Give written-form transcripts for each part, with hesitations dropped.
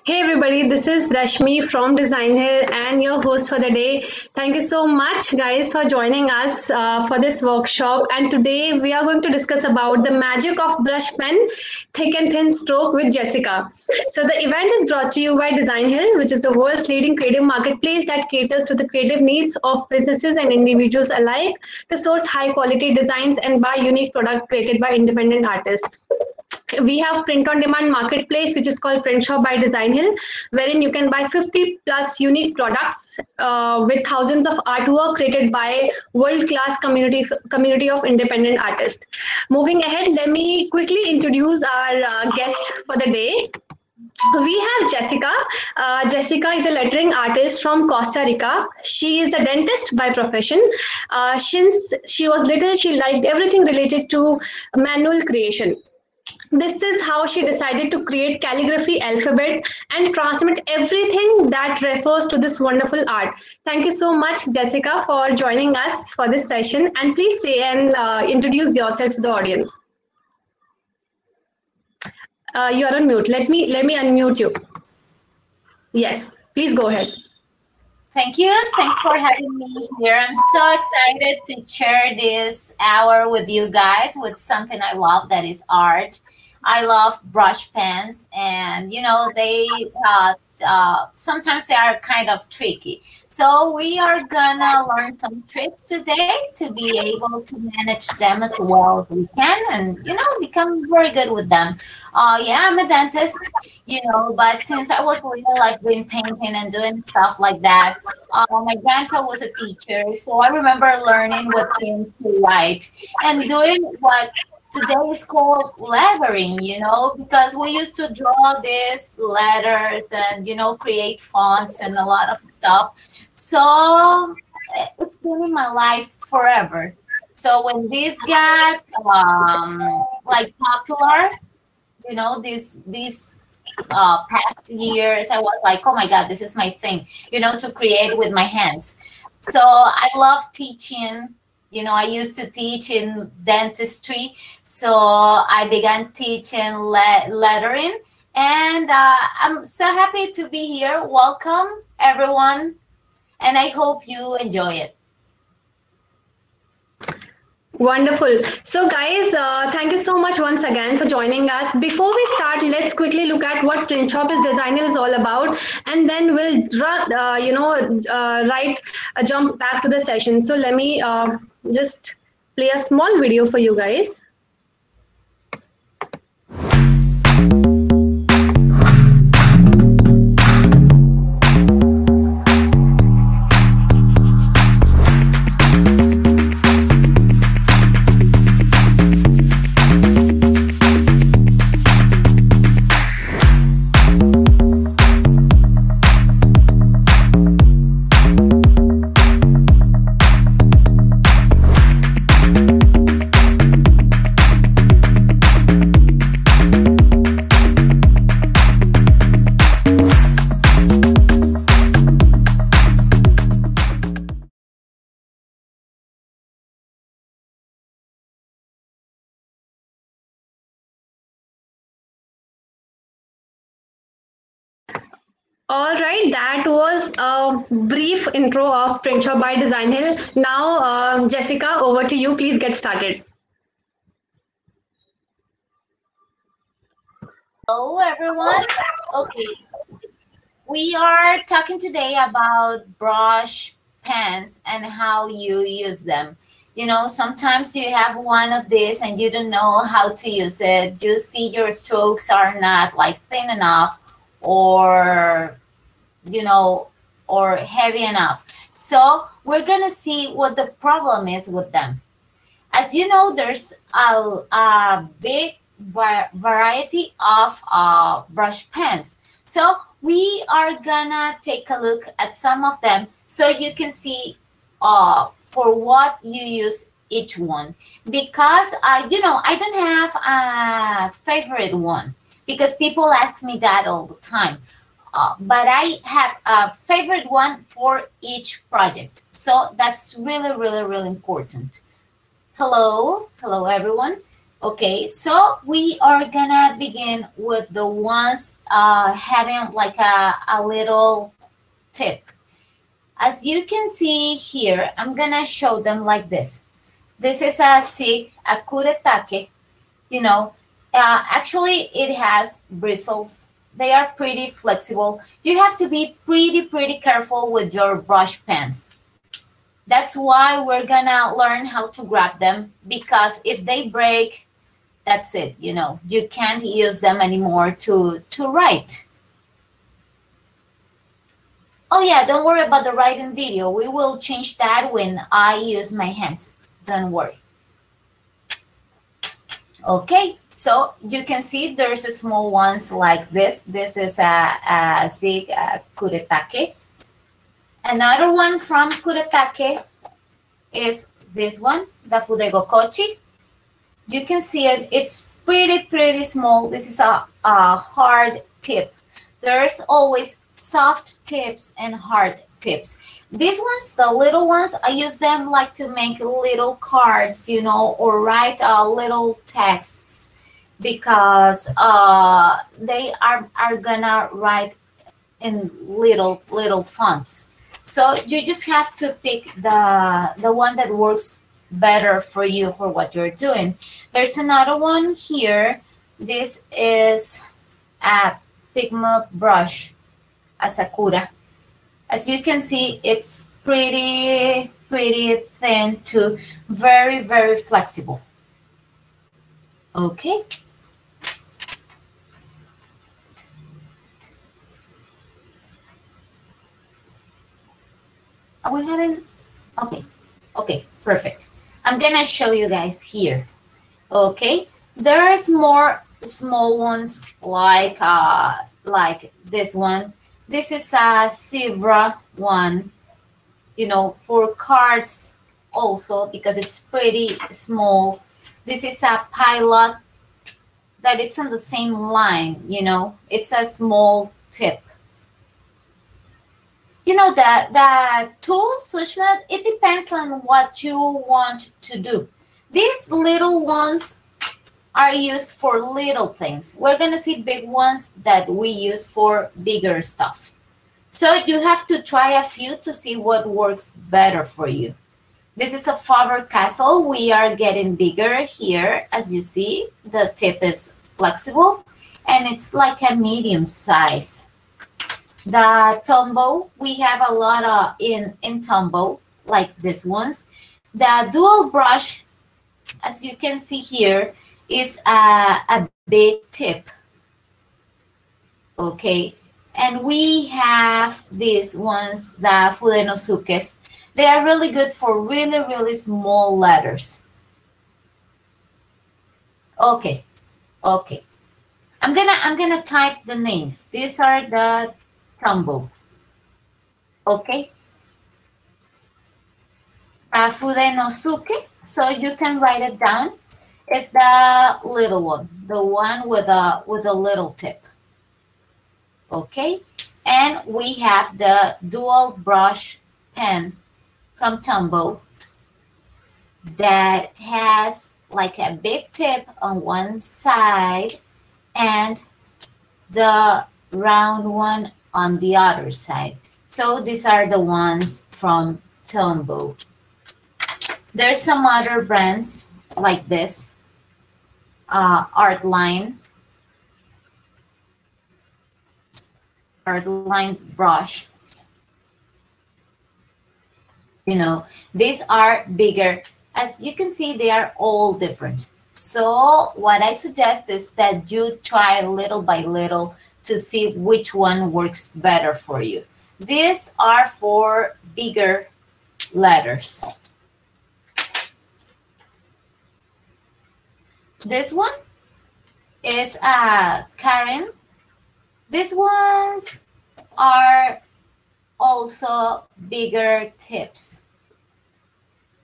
Hey everybody, this is Rashmi from Designhill and your host for the day. Thank you so much guys for joining us for this workshop, and today we are going to discuss about the magic of brush pen, thick and thin stroke with Jessika. So the event is brought to you by Designhill, which is the world's leading creative marketplace that caters to the creative needs of businesses and individuals alike to source high quality designs and buy unique products created by independent artists. We have print on demand marketplace, which is called Print Shop by Designhill, wherein you can buy 50 plus unique products with thousands of artwork created by world class community of independent artists. Moving ahead, let me quickly introduce our guest for the day. We have Jessika. Jessika is a lettering artist from Costa Rica. She is a dentist by profession. Since she was little, she liked everything related to manual creation. This is how she decided to create calligraphy alphabet and transmit everything that refers to this wonderful art. Thank you so much, Jessica, for joining us for this session. And please say and introduce yourself to the audience. You are on mute. Let me unmute you. Yes, please go ahead. Thank you. Thanks for having me here. I'm so excited to share this hour with you guys with something I love, that is art. I love brush pens, and they sometimes they are kind of tricky. So we are gonna learn some tricks today to be able to manage them as well as we can, and become very good with them. Yeah, I'm a dentist, but since I was little, I've been painting and doing stuff like that. My grandpa was a teacher, so I remember learning with him to write and doing what today is called lettering, because we used to draw these letters and, create fonts and a lot of stuff. So it's been in my life forever. So when this got like popular, these past years, I was like, oh my God, this is my thing, to create with my hands. So I love teaching. I used to teach in dentistry, so I began teaching lettering, and I'm so happy to be here. Welcome, everyone, and I hope you enjoy it. Wonderful. So guys, thank you so much once again for joining us. Before we start, let's quickly look at what Print Shop is Designhill is all about, and then we'll jump back to the session. So let me just play a small video for you guys. All right, that was a brief intro of Print Shop by Designhill. Now, Jessica, over to you. Please get started. Hello, everyone. Okay, we are talking today about brush pens and how you use them. Sometimes you have one of these and you don't know how to use it. You see your strokes are not like thin enough, or or heavy enough. So we're gonna see what the problem is with them. As you know, there's a big variety of brush pens. So we are gonna take a look at some of them so you can see for what you use each one. Because I don't have a favorite one, because people ask me that all the time. But I have a favorite one for each project. So that's really, really, really important. Hello everyone. Okay, so we are gonna begin with the ones having like a little tip. As you can see here, I'm gonna show them like this. This is a sig, a kuretake. You know, actually it has bristles. They are pretty flexible. You have to be pretty careful with your brush pens. That's why we're gonna learn how to grab them, because if they break, that's it, you know, you can't use them anymore to write. Oh yeah, don't worry about the writing video. We will change that when I use my hands. Don't worry. Okay, so you can see there's a small ones like this. This is a zig kuretake. Another one from kuretake is this one, the fudego kochi. You can see it. It's pretty small. This is a hard tip. There's always soft tips and hard tips. These ones, the little ones, I use them like to make little cards, you know, or write little texts, because they are gonna write in little fonts. So you just have to pick the one that works better for you for what you're doing. There's another one here. This is a pigment brush, a sakura. As you can see, it's pretty thin too, very flexible. Okay. Are we having? Okay, perfect. I'm gonna show you guys here. Okay, there's more small ones like this one. This is a zebra one, you know, for cards also, because it's pretty small. This is a pilot that it's on the same line, you know, it's a small tip. You know, the tools, Sushma, it depends on what you want to do. These little ones are used for little things. We're gonna see big ones that we use for bigger stuff. So you have to try a few to see what works better for you. This is a Faber-Castell. We are getting bigger here. As you see, the tip is flexible and it's like a medium size. The Tombow, we have a lot in Tombow, like these ones. The dual brush, as you can see here, is a big tip. Okay, and we have these ones, the Fudenosukes. They are really good for really small letters. Okay. I'm gonna type the names. These are the Tombow. Okay. Fudenosuke, so you can write it down. It's the little one, the one with a little tip. Okay, and we have the dual brush pen from Tombow that has like a big tip on one side and the round one on the other side. So these are the ones from Tombow. There's some other brands like this, Artline brush. You know, these are bigger. As you can see, they are all different. So what I suggest is that you try little by little to see which one works better for you. These are for bigger letters. This one is a Karen. These ones are also bigger tips.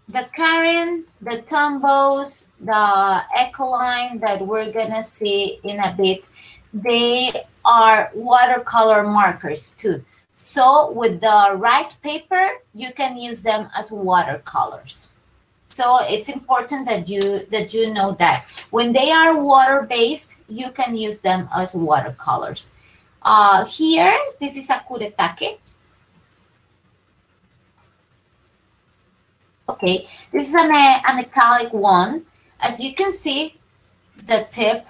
The Karen, the Tombows, the Ecoline that we're gonna see in a bit, they are watercolor markers too. So with the right paper, you can use them as watercolors. So it's important that you know that when they are water-based, you can use them as watercolors. Here, this is a kuretake. Okay, this is a metallic one. As you can see, the tip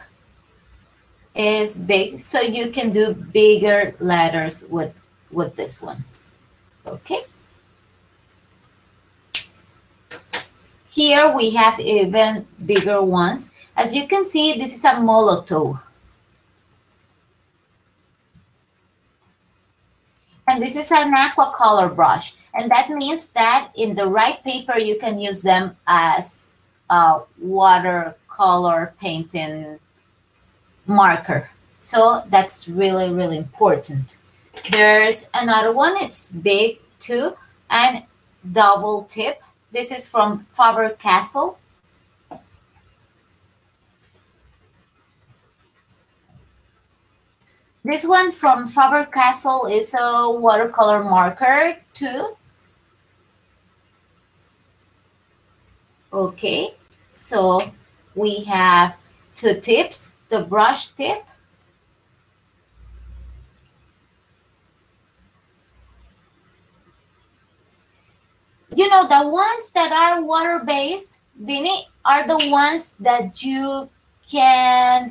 is big, so you can do bigger letters with this one. Okay. Here we have even bigger ones. As you can see, this is a Molotov. And this is an aqua color brush. And that means that in the right paper, you can use them as a watercolor painting marker. So that's really, really important. There's another one. It's big too and double tip. This is from Faber-Castell. This one from Faber-Castell is a watercolor marker too. Okay, so we have two tips, the brush tip. You know, the ones that are water-based, Vinny, are the ones that you can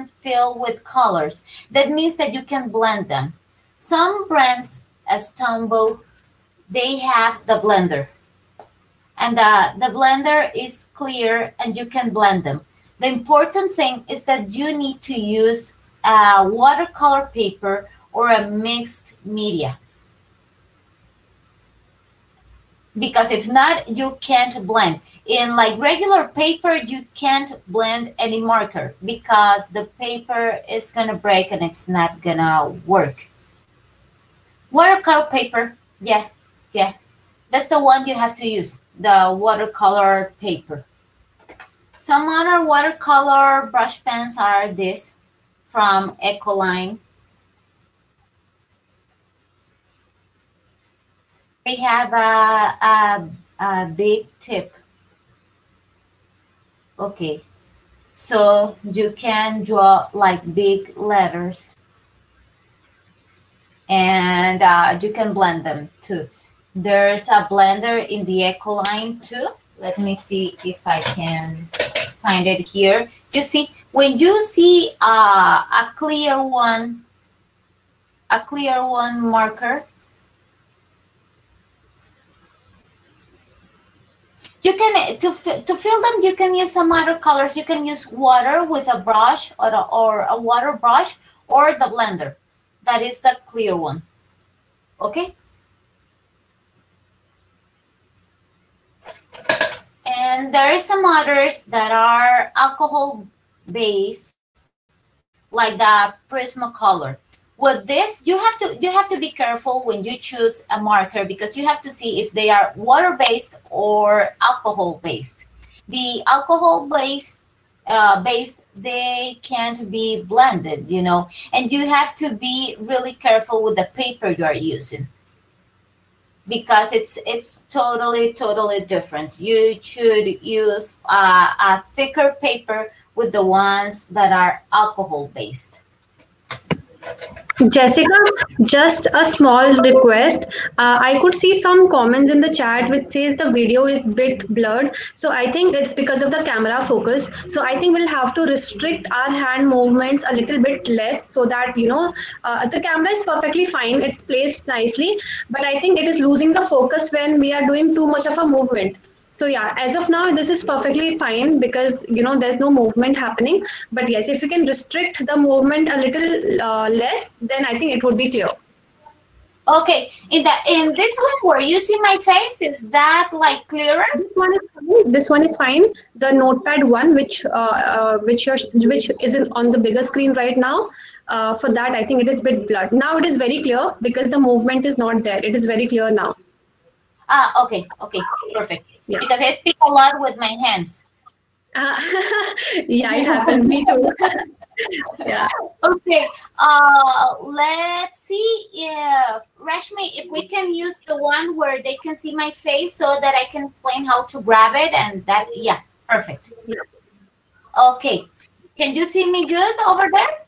fill with colors. That means that you can blend them. Some brands, as Tombow, they have the blender. And the blender is clear and you can blend them. The important thing is that you need to use a watercolor paper or a mixed media. Because if not, you can't blend. In like regular paper, you can't blend any marker because the paper is gonna break and it's not gonna work. Watercolor paper, yeah, that's the one you have to use, the watercolor paper. Some other watercolor brush pens are this from Ecoline. They have a big tip. Okay, so you can draw like big letters and you can blend them too. There's a blender in the Ecoline too. Let me see if I can find it here. You see, when you see a clear one marker, you can to fill them. You can use some other colors. You can use water with a brush or a water brush or the blender. That is the clear one. Okay. And there are some others that are alcohol based, like the Prismacolor. With this, you have to be careful when you choose a marker because you have to see if they are water-based or alcohol-based. The alcohol-based they can't be blended, you know, and you have to be really careful with the paper you are using because it's totally different. You should use a thicker paper with the ones that are alcohol-based. Jessica, just a small request. I could see some comments in the chat which says the video is a bit blurred. So I think it's because of the camera focus. So I think we'll have to restrict our hand movements a little bit less so that, you know, the camera is perfectly fine. It's placed nicely, but I think it is losing the focus when we are doing too much of a movement. So yeah, as of now, this is perfectly fine because, you know, there's no movement happening. But yes, if we can restrict the movement a little less, then I think it would be clear. Okay, in this one where you see my face, is that like clearer? This one is fine. The notepad one, which isn't on the bigger screen right now, for that I think it is a bit blurred. Now it is very clear because the movement is not there. It is very clear now. Okay, perfect. Yeah. Because I speak a lot with my hands. Uh, yeah, it happens. Me too. Yeah. Okay, let's see if Rashmi, if we can use the one where they can see my face so that I can explain how to grab it, and that, yeah, perfect. Okay, can you see me good over there?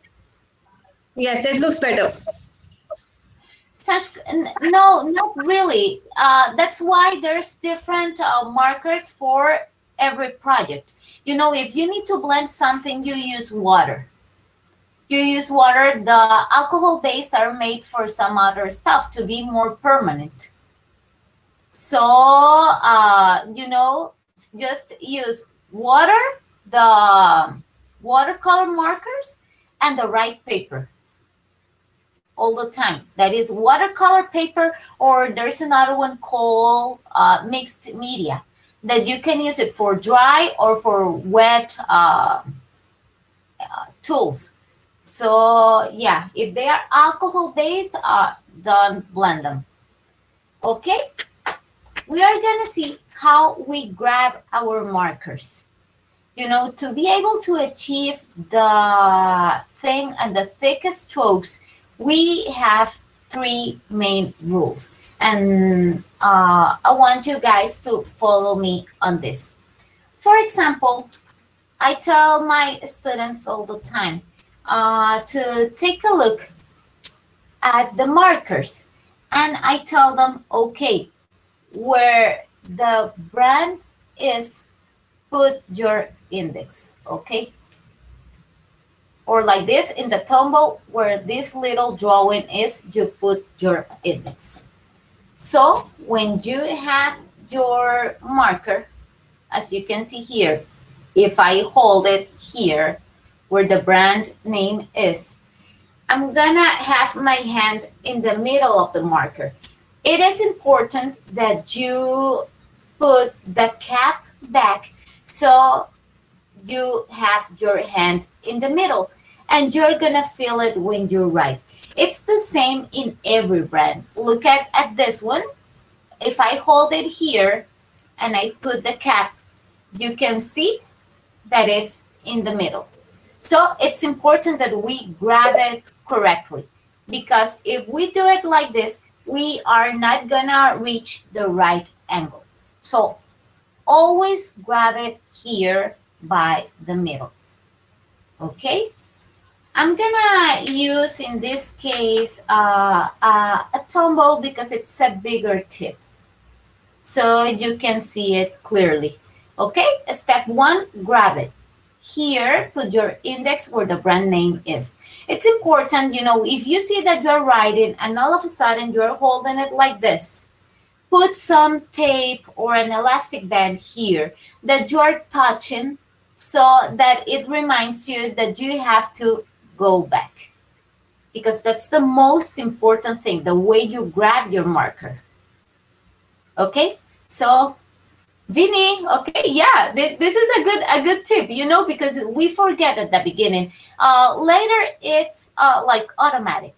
Yes, it looks better. No, not really. That's why there's different markers for every project. You know, if you need to blend something, you use water. You use water. The alcohol based are made for some other stuff to be more permanent. So, you know, just use water, the watercolor markers, and the right paper all the time. That is watercolor paper, or there's another one called mixed media that you can use it for dry or for wet tools. So yeah, if they are alcohol based, don't blend them. Okay, we are gonna see how we grab our markers. You know, to be able to achieve the thing and the thickest strokes, we have three main rules. And I want you guys to follow me on this. For example, I tell my students all the time to take a look at the markers. And I tell them, okay, where the brand is, put your index, okay? Or like this in the tumble where this little drawing is, you put your index. So when you have your marker, as you can see here, if I hold it here where the brand name is, I'm gonna have my hand in the middle of the marker. It is important that you put the cap back so you have your hand in the middle, and you're gonna feel it when you write. It's the same in every brand. Look at this one. If I hold it here and I put the cap, you can see that it's in the middle. So it's important that we grab it correctly, because if we do it like this, we are not gonna reach the right angle. So always grab it here by the middle. Okay, I'm gonna use in this case a tumble because it's a bigger tip, so you can see it clearly. Okay, step one, grab it. Here, put your index where the brand name is. It's important, you know, if you see that you're writing and all of a sudden you're holding it like this, put some tape or an elastic band here that you're touching so that it reminds you that you have to go back. Because that's the most important thing, the way you grab your marker. Okay, so Vinny, okay, yeah, this is a good tip, you know, because we forget at the beginning. Later, it's like automatic.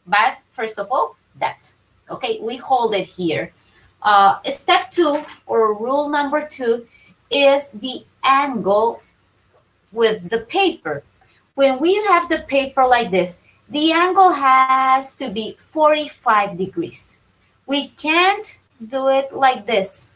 But first of all, that. Okay, we hold it here. Step two, or rule number two, is the angle with the paper. When we have the paper like this, the angle has to be 45 degrees. We can't do it like this,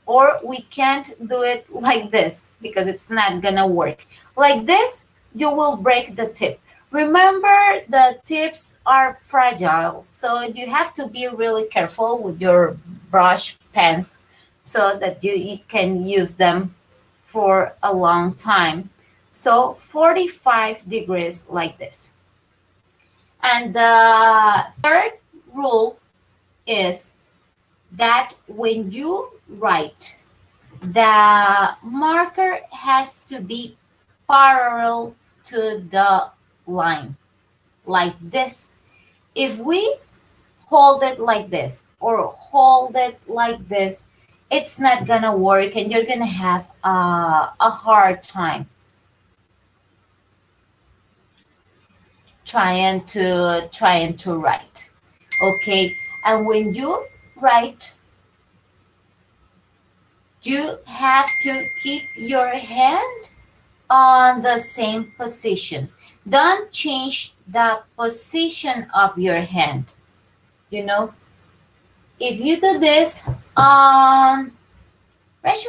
or we can't do it like this because it's not gonna work. Like this, you will break the tip. Remember, the tips are fragile, so you have to be really careful with your brush pens so that you can use them for a long time. So 45 degrees like this. And the third rule is that when you write, the marker has to be parallel to the line, like this. If we hold it like this or hold it like this, it's not gonna work and you're gonna have a hard time trying to write. Okay, and when you write, you have to keep your hand on the same position. Don't change the position of your hand. You know, if you do this, Rashmi,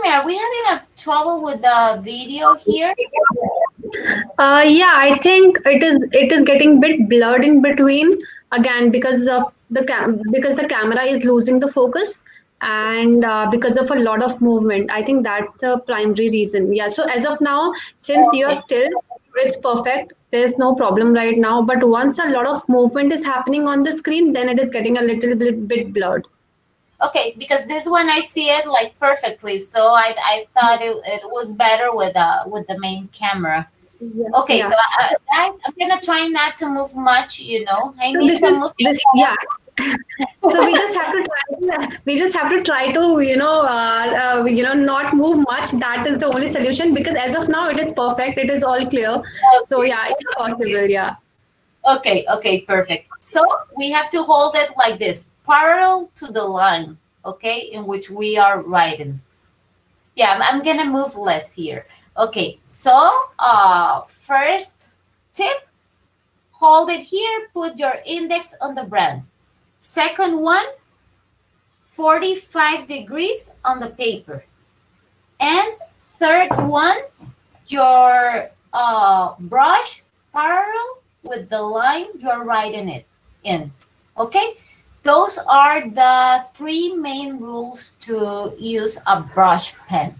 are we having a trouble with the video here? Yeah, I think it is getting bit blurred in between again because of because the camera is losing the focus and because of a lot of movement. I think that's the primary reason. Yeah. So as of now, since you are Okay. still, it's perfect. There's no problem right now. But once a lot of movement is happening on the screen, then it is getting a little bit blurred. Okay, because this one I see it like perfectly, so I thought it was better with the main camera. Yeah. Okay, so Yeah. guys, I'm gonna try not to move much. You know, I So need this to is move. this. Yeah. So we just have to try. We just have to try to not move much. That is the only solution because as of now it is perfect. It is all clear. So Okay, yeah, it's possible. Yeah. okay, okay, perfect. So we have to hold it like this, parallel to the line, okay, in which we are writing. Yeah, I'm gonna move less here. Okay, so first tip, hold it here, put your index on the brand. Second one, 45 degrees on the paper. And third one, your brush parallel with the line you're writing it in. Okay? Those are the three main rules to use a brush pen.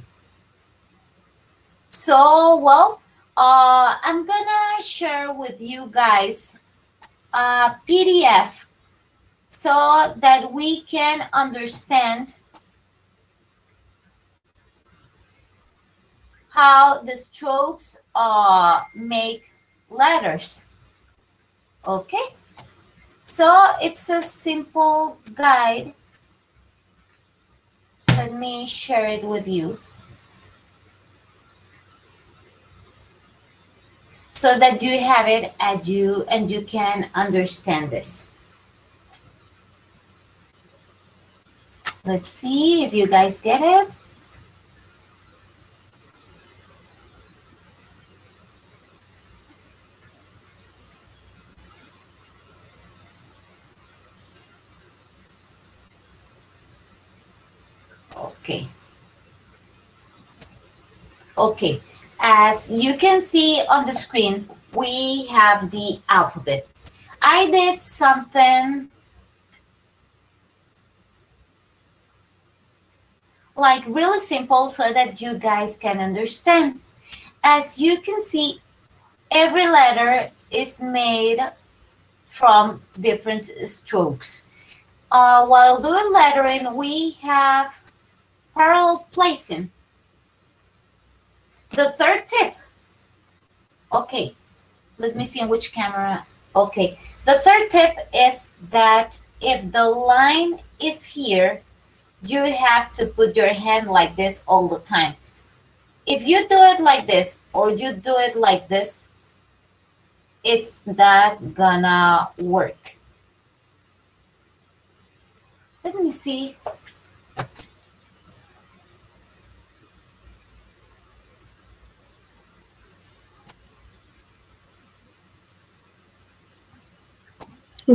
So, well, I'm gonna share with you guys a PDF so that we can understand how the strokes make letters. Okay, so it's a simple guide. Let me share it with you so that you have it and you can understand this. Let's see if you guys get it. Okay. Okay. As you can see on the screen, we have the alphabet. I did something like really simple so that you guys can understand. As you can see, every letter is made from different strokes. While doing lettering, we have parallel placing. The third tip. Okay, let me see in which camera. Okay, the third tip is that if the line is here, you have to put your hand like this all the time. If you do it like this or you do it like this, it's not gonna work. Let me see.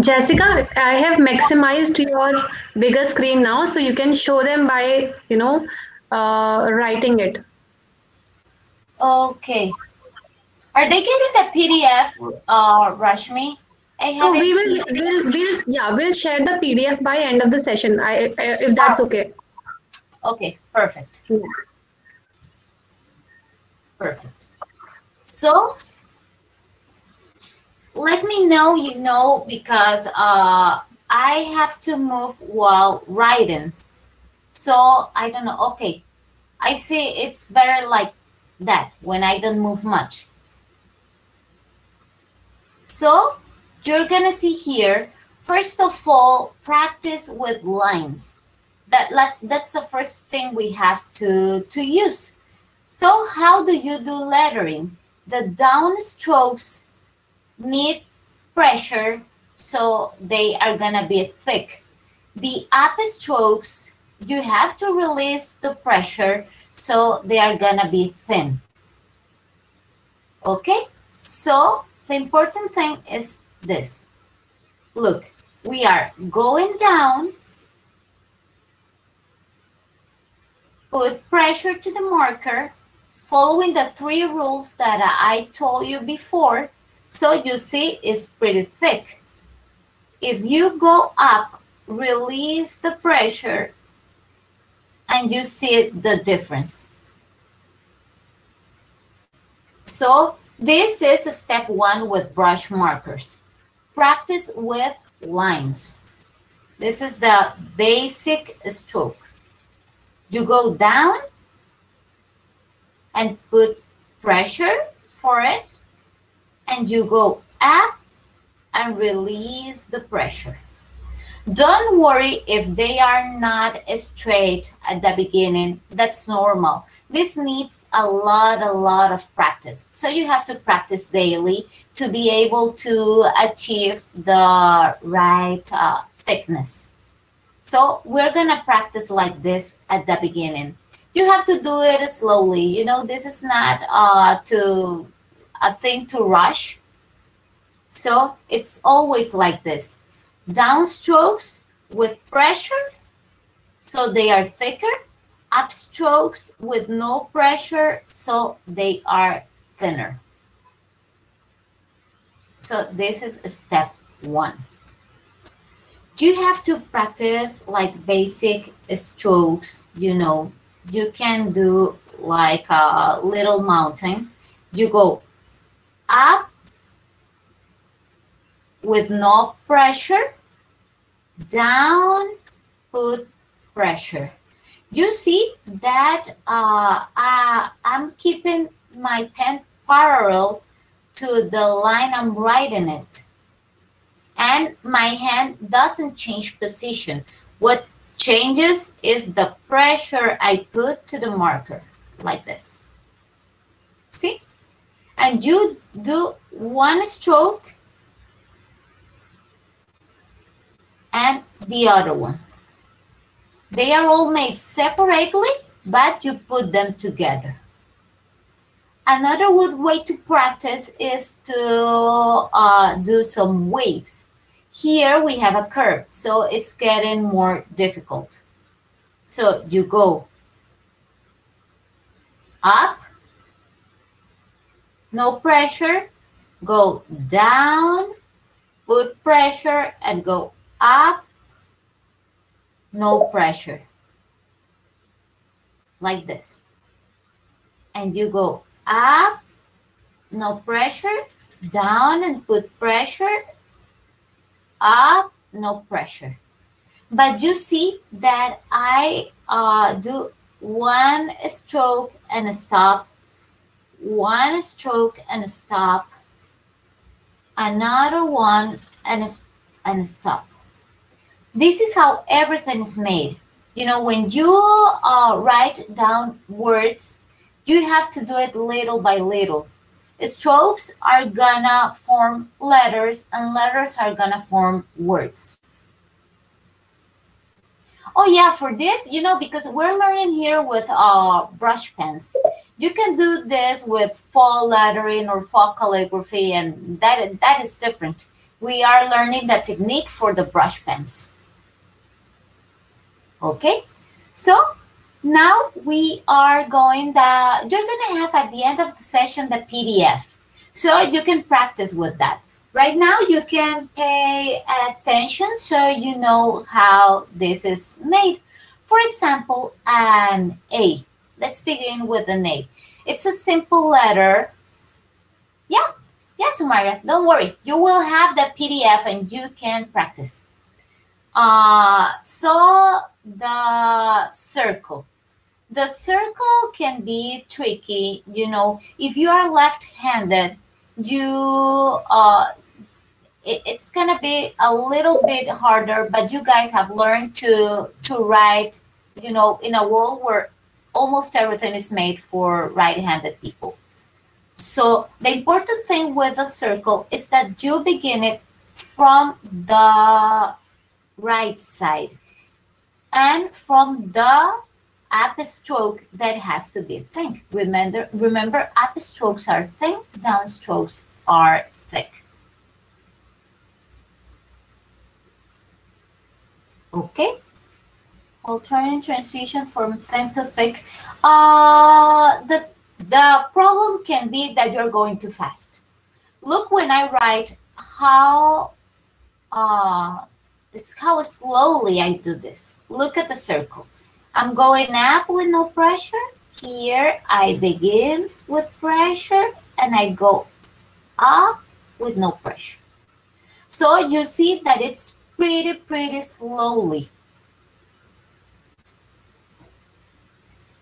Jessica, I have maximized your bigger screen now, so you can show them by writing it. Okay. Are they getting the PDF, Rashmi? I So have it we here. we'll share the PDF by end of the session. If that's okay. Okay, perfect. Yeah. Perfect. So let me know, because I have to move while writing. So I don't know. Okay, I see it's better like that when I don't move much. So you're gonna see here, first of all, practice with lines. That's the first thing we have to use. So how do you do lettering? The down strokes need pressure, so they are gonna be thick. The up strokes you have to release the pressure so they are gonna be thin. Okay, so the important thing is this. Look, we are going down, put pressure to the marker, following the 3 rules that I told you before. So you see it's pretty thick. If you go up, release the pressure, and you see the difference. So this is step 1 with brush markers. Practice with lines. This is the basic stroke. You go down and put pressure for it, and you go up and release the pressure. Don't worry if they are not straight at the beginning. That's normal. This needs a lot of practice. So you have to practice daily to be able to achieve the right thickness. So we're gonna practice like this at the beginning. You have to do it slowly. You know, this is not a thing to rush. So it's always like this. Down strokes with pressure, so they are thicker. Up strokes with no pressure, so they are thinner. So this is step 1. You have to practice like basic strokes, you know. You can do like little mountains. You go up with no pressure, down, put pressure. You see that I'm keeping my pen parallel to the line I'm writing it. And my hand doesn't change position. What changes is the pressure I put to the marker, like this. See? And you do 1 stroke and the other one. They are all made separately, but you put them together. Another good way to practice is to do some waves. Here we have a curve, so it's getting more difficult. So you go up, no pressure, go down, put pressure, and go up, no pressure, like this. And you go up, no pressure, down and put pressure, up, no pressure. But you see that I do 1 stroke and stop, 1 stroke and stop, another one and stop. This is how everything is made. You know, when you write down words, you have to do it little by little. Strokes are gonna form letters, and letters are gonna form words. Oh yeah, for this, you know, because we're learning here with brush pens, you can do this with faux lettering or faux calligraphy, and that is different. We are learning the technique for the brush pens. Okay, so now we are going you're going to have at the end of the session the PDF, so you can practice with that. Right now you can pay attention so you know how this is made. For example, an A. Let's begin with an A. It's a simple letter. Yeah, Sumaria, don't worry. You will have the PDF and you can practice. So the circle. The circle can be tricky, you know. If you are left-handed, it's gonna be a little bit harder, but you guys have learned to write, you know, in a world where almost everything is made for right-handed people. So the important thing with a circle is that you begin it from the right side. and from the upstroke that has to be thin. Remember, upstrokes are thin, downstrokes are thick. Okay. Alternate transition from thin to thick. The problem can be that you're going too fast. Look when I write how slowly I do this. Look at the circle. I'm going up with no pressure. Here I begin with pressure and I go up with no pressure. So you see that it's pretty slowly.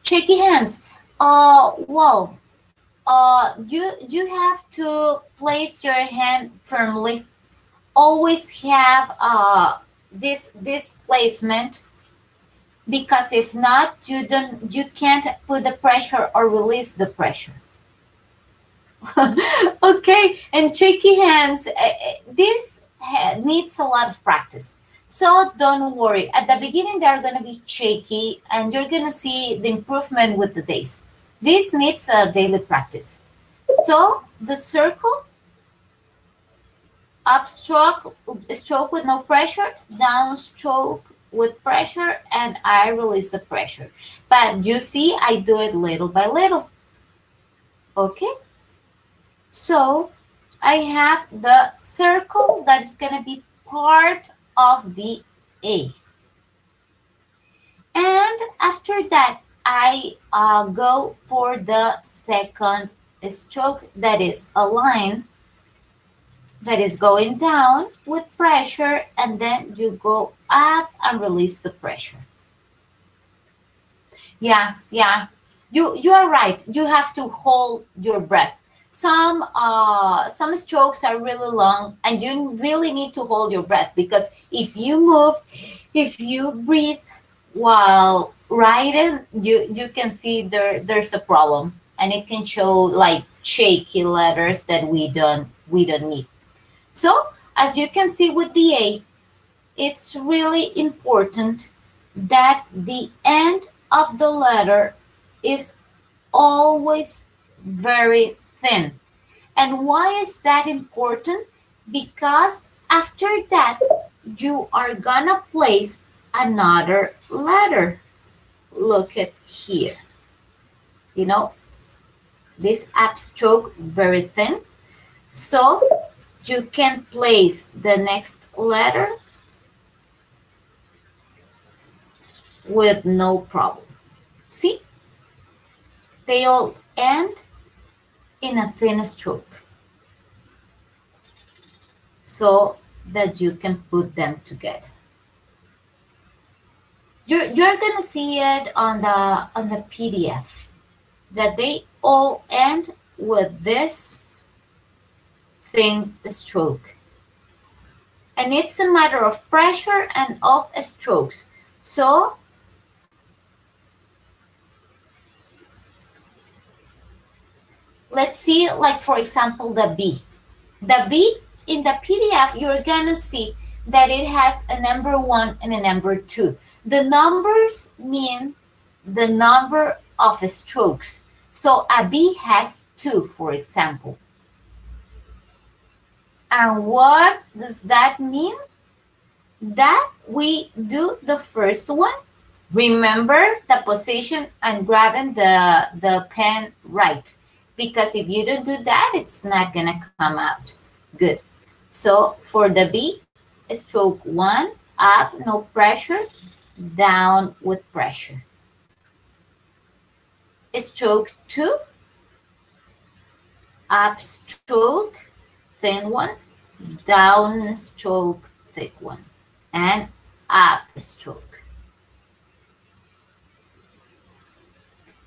Shaky hands. Well, you have to place your hand firmly. Always have this placement, because if not, you can't put the pressure or release the pressure. Okay, and shaky hands. This needs a lot of practice. So don't worry. At the beginning, they're going to be shaky, and you're going to see the improvement with the days. This needs a daily practice. So the circle, upstroke, stroke with no pressure, downstroke with pressure, and I release the pressure. But you see, I do it little by little. Okay? So I have the circle that is going to be part of the A. And after that, I go for the second stroke, that is a line that is going down with pressure, and then you go up and release the pressure. Yeah, you are right. You have to hold your breath. Some strokes are really long, and you really need to hold your breath, because if you move, if you breathe while writing, you can see there's a problem, and it can show like shaky letters that we don't need. So as you can see with the A, it's really important that the end of the letter is always very thin. And why is that important? Because after that, you are gonna place another letter. Look at here. You know, this upstroke very thin. So you can place the next letter with no problem. See? They all end in a thin stroke, so that you can put them together. You're gonna see it on the PDF, that they all end with this thin stroke. And it's a matter of pressure and of strokes. So let's see, like for example, the B. The B in the PDF, you're gonna see that it has a number 1 and a number 2. The numbers mean the number of strokes. So a B has 2, for example. And what does that mean? That we do the first one. Remember the position and grabbing the pen right. Because if you don't do that, it's not gonna come out good. So for the B, stroke 1, up, no pressure, down with pressure. Stroke 2, up stroke, thin one, down stroke, thick one, and up stroke.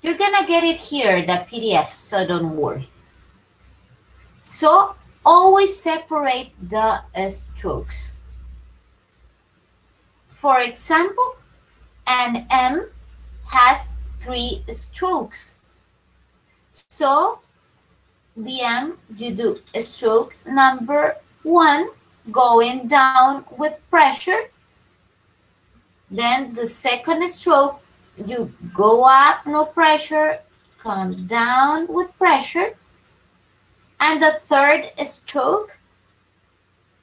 You're gonna get it here, the PDF, so don't worry. So always separate the strokes. For example, an M has 3 strokes. So the M, you do stroke number 1 going down with pressure, Then the second stroke, you go up, no pressure, come down with pressure. And the third stroke,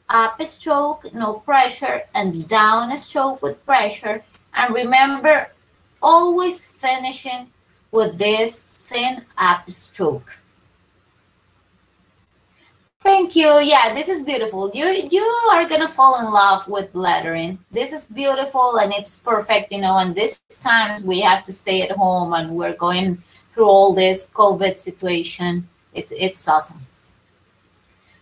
up stroke, no pressure, and down stroke with pressure. And remember, always finishing with this thin up stroke. Thank you. Yeah, this is beautiful. You are gonna fall in love with lettering. This is beautiful and it's perfect, you know, and these times we have to stay at home and we're going through all this COVID situation. It's awesome.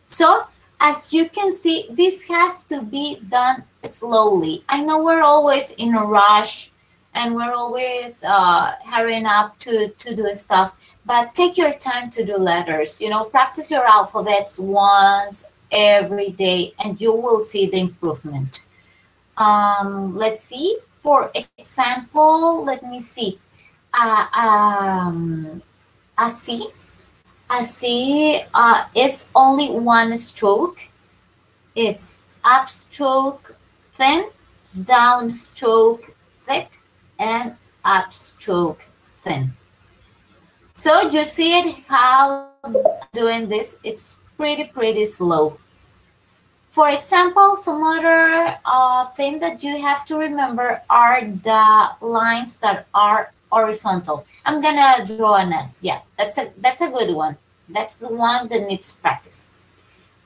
So as you can see, this has to be done slowly. I know we're always in a rush and we're always hurrying up to do stuff, but take your time to do letters. You know, practice your alphabets once every day and you will see the improvement. Let's see. For example, let me see. A C. A C is only one stroke. It's up stroke thin, down stroke thick, and up stroke thin. So you see it how doing this, it's pretty slow. For example, some other thing that you have to remember are the lines that are horizontal. I'm gonna draw an S. Yeah, that's a good one. That's the one that needs practice.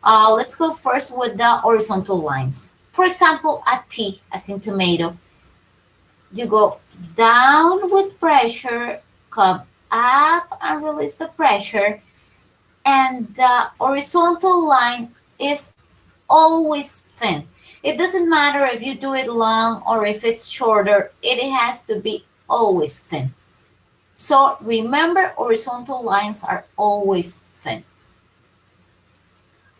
Let's go first with the horizontal lines. For example, a T, as in tomato. You go down with pressure, come up and release the pressure, and the horizontal line is always thin. It doesn't matter if you do it long or if it's shorter, it has to be always thin. So remember, horizontal lines are always thin.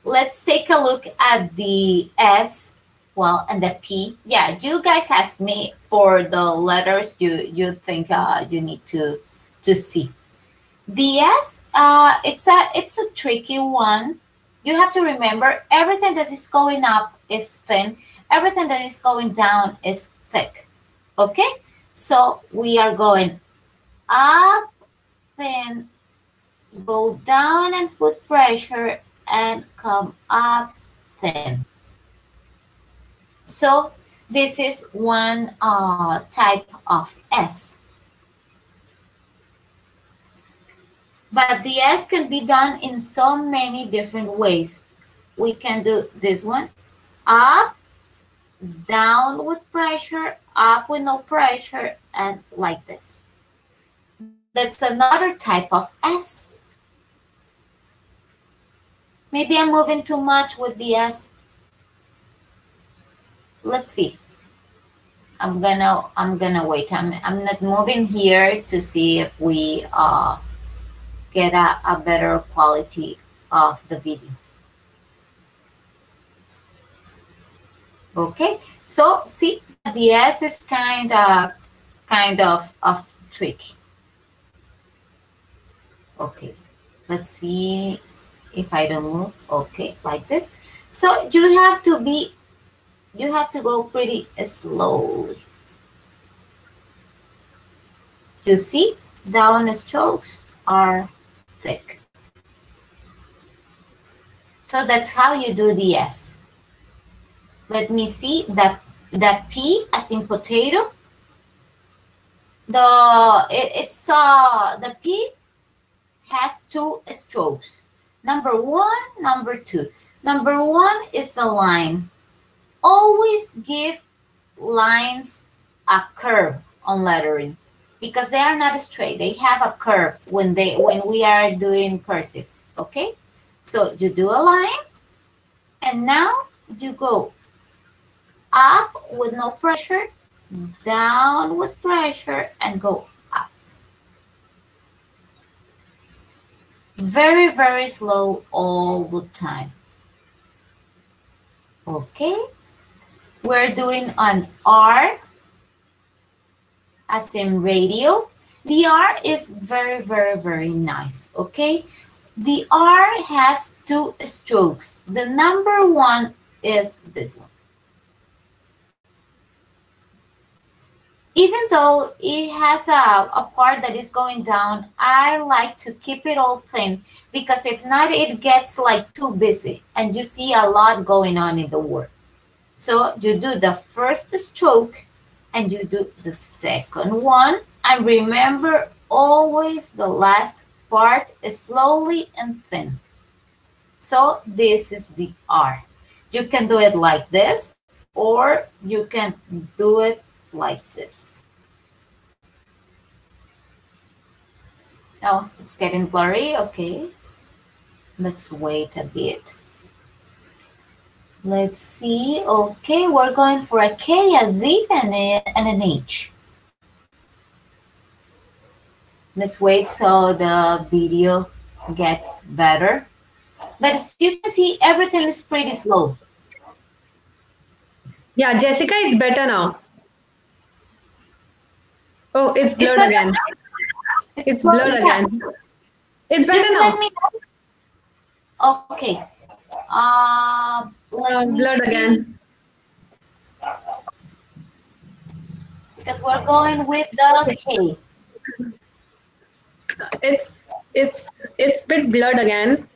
Let's take a look at the S, well, and the P. Yeah, you guys asked me for the letters you think you need to see. The S, it's a tricky one. You have to remember everything that is going up is thin. Everything that is going down is thick. Okay? So we are going up, thin, go down and put pressure, and come up, thin. So this is one type of S. But the S can be done in so many different ways. We can do this one, up, down with pressure, up with no pressure, and like this. That's another type of S. Maybe I'm moving too much with the S. Let's see. I'm gonna wait. I'm not moving here to see if we get a better quality of the video. Okay, so see, the S is kind of tricky. Okay, let's see if I don't move. Okay, like this. So you have to go pretty slowly. You see, down strokes are thick. So that's how you do the S. Let me see the P as in potato. The P has two strokes. Number one, number two. Number one is the line. Always give lines a curve on lettering because they are not straight. They have a curve when we are doing cursives. Okay, so you do a line, and now you go up with no pressure, down with pressure, and go up. Very slow all the time. Okay, we're doing an R as in radio. The R is very nice. Okay, the R has two strokes. The number one is this one. even though it has a part that is going down, I like to keep it all thin because if not, it gets like too busy and you see a lot going on in the work. So you do the first stroke and you do the second one. And remember always the last part is slowly and thin. So this is the R. You can do it like this or you can do it like this. Oh, it's getting blurry. Okay. Let's wait a bit. Let's see. Okay, we're going for a K, a Z, and an H. Let's wait so the video gets better. But as you can see, everything is pretty slow. Yeah, Jessica, it's better now. Oh, it's blurred again. It's blurred again. It's better Just now. let me know. Okay. Let me Blurred see. again. Because we're going with the K. It's bit blurred again.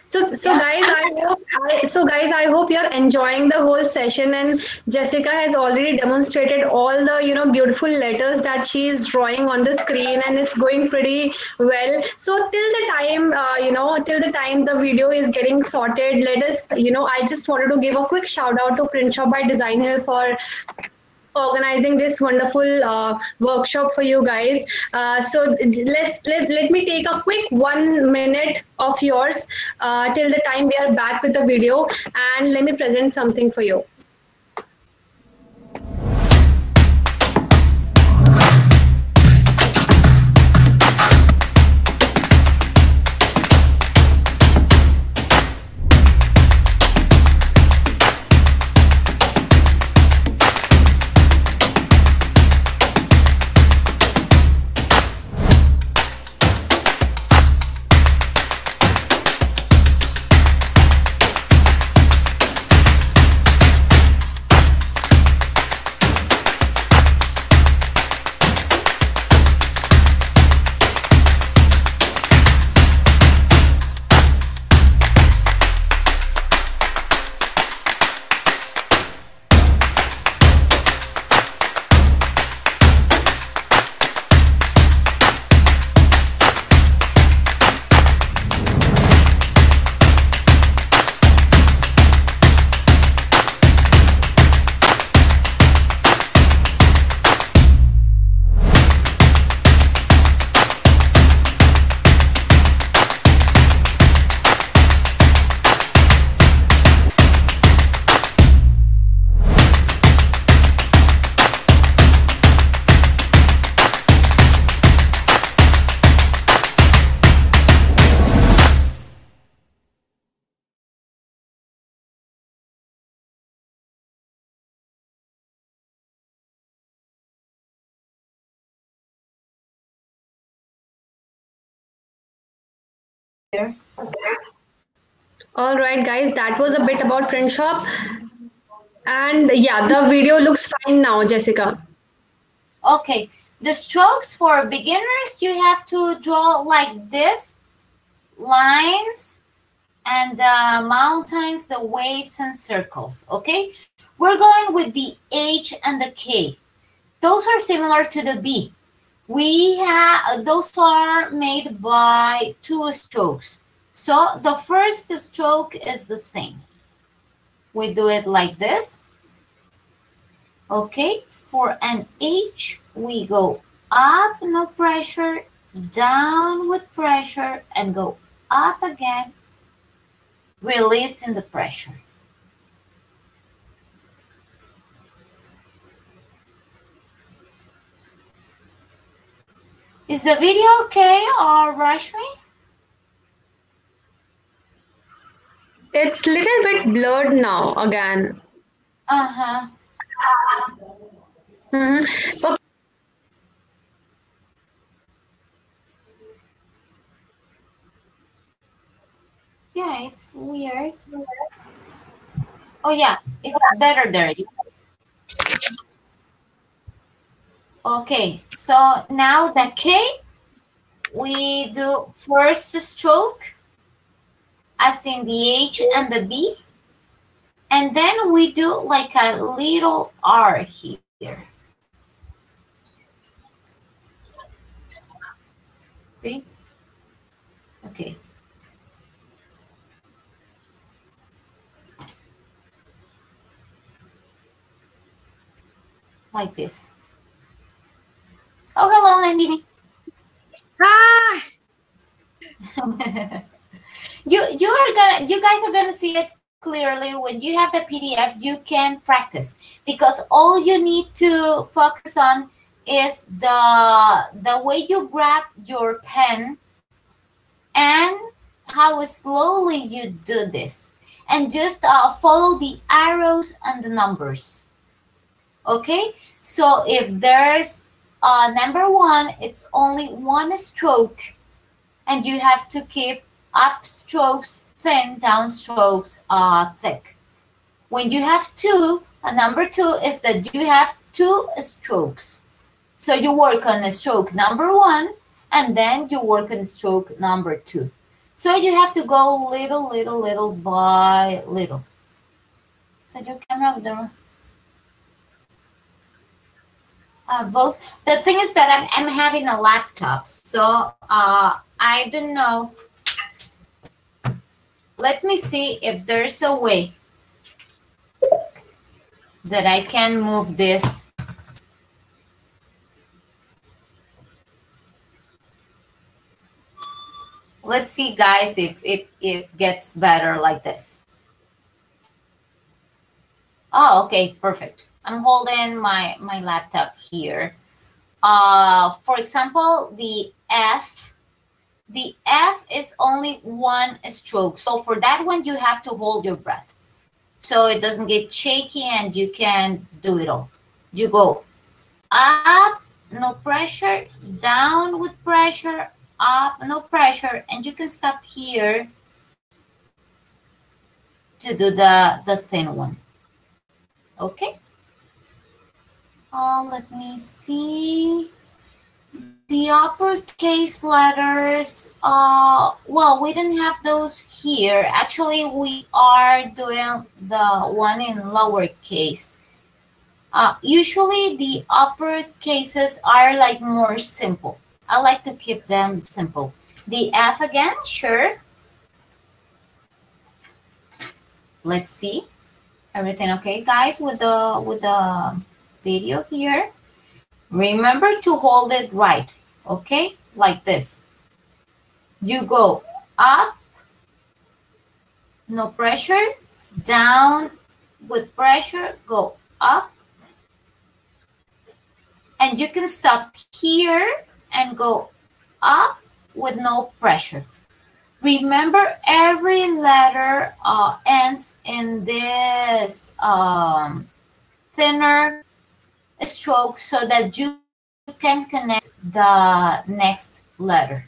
So Yeah. guys, I hope you're enjoying the whole session. And Jessica has already demonstrated all the beautiful letters that she is drawing on the screen, and it's going pretty well. So till the time the video is getting sorted, let us I just wanted to give a quick shout out to Print Shop by Designhill for organizing this wonderful workshop for you guys. So let me take a quick 1 minute of yours till the time we are back with the video, and let me present something for you. Here. All right, guys, that was a bit about Print Shop, and yeah, the video looks fine now, Jessica. Okay. The strokes for beginners, you have to draw like this, lines, and the mountains, the waves and circles, okay? We're going with the H and the K. Those are similar to the B. Those are made by 2 strokes. So the first stroke is the same. We do it like this. Okay, for an H, we go up, no pressure, down with pressure, and go up again, releasing the pressure. Is the video okay or Rashmi? It's little bit blurred now again. Uh-huh. Okay. Yeah, it's weird. Oh yeah, it's better there. Okay, so now the K, we do first stroke, as in the H and the B, and then we do like a little R here. See? Okay. Like this. Oh, hello, Landini. Ah, You guys are gonna see it clearly when you have the PDF. You can practice, because all you need to focus on is the way you grab your pen and how slowly you do this, and just follow the arrows and the numbers. Okay, so if there's number 1, it's only 1 stroke, and you have to keep up strokes thin, down strokes thick. When you have 2, number 2 is that you have 2 strokes. So you work on stroke number 1, and then you work on stroke number 2. So you have to go little by little. So your camera there. Both. The thing is that I'm having a laptop, so I don't know. Let me see if there's a way that I can move this. Let's see, guys, if it gets better like this. Oh, okay, perfect. I'm holding my laptop here. For example, the F is only 1 stroke. So for that one, you have to hold your breath, so it doesn't get shaky and you can do it all. You go up, no pressure, down with pressure, up, no pressure, and you can stop here to do the thin one. Okay. Let me see. The uppercase letters, well, we didn't have those here. Actually, we are doing the one in lowercase. Usually the upper cases are like more simple. I like to keep them simple. The F again, sure. Let's see. Everything okay, guys, with the video here? Remember to hold it right, okay? Like this. You go up, no pressure, down with pressure, go up. And you can stop here and go up with no pressure. Remember, every letter ends in this thinner stroke so that you can connect the next letter.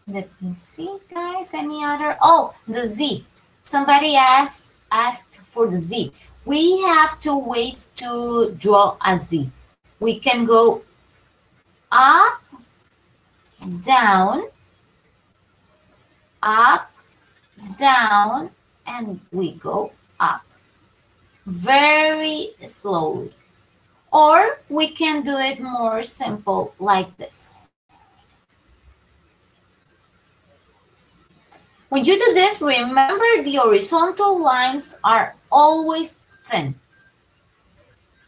Let me see, guys, any other? Oh, the Z. Somebody asked for the Z. We have two ways to draw a Z. We can go up, down, and we go up very slowly. Or we can do it more simple like this. When you do this, remember the horizontal lines are always thin.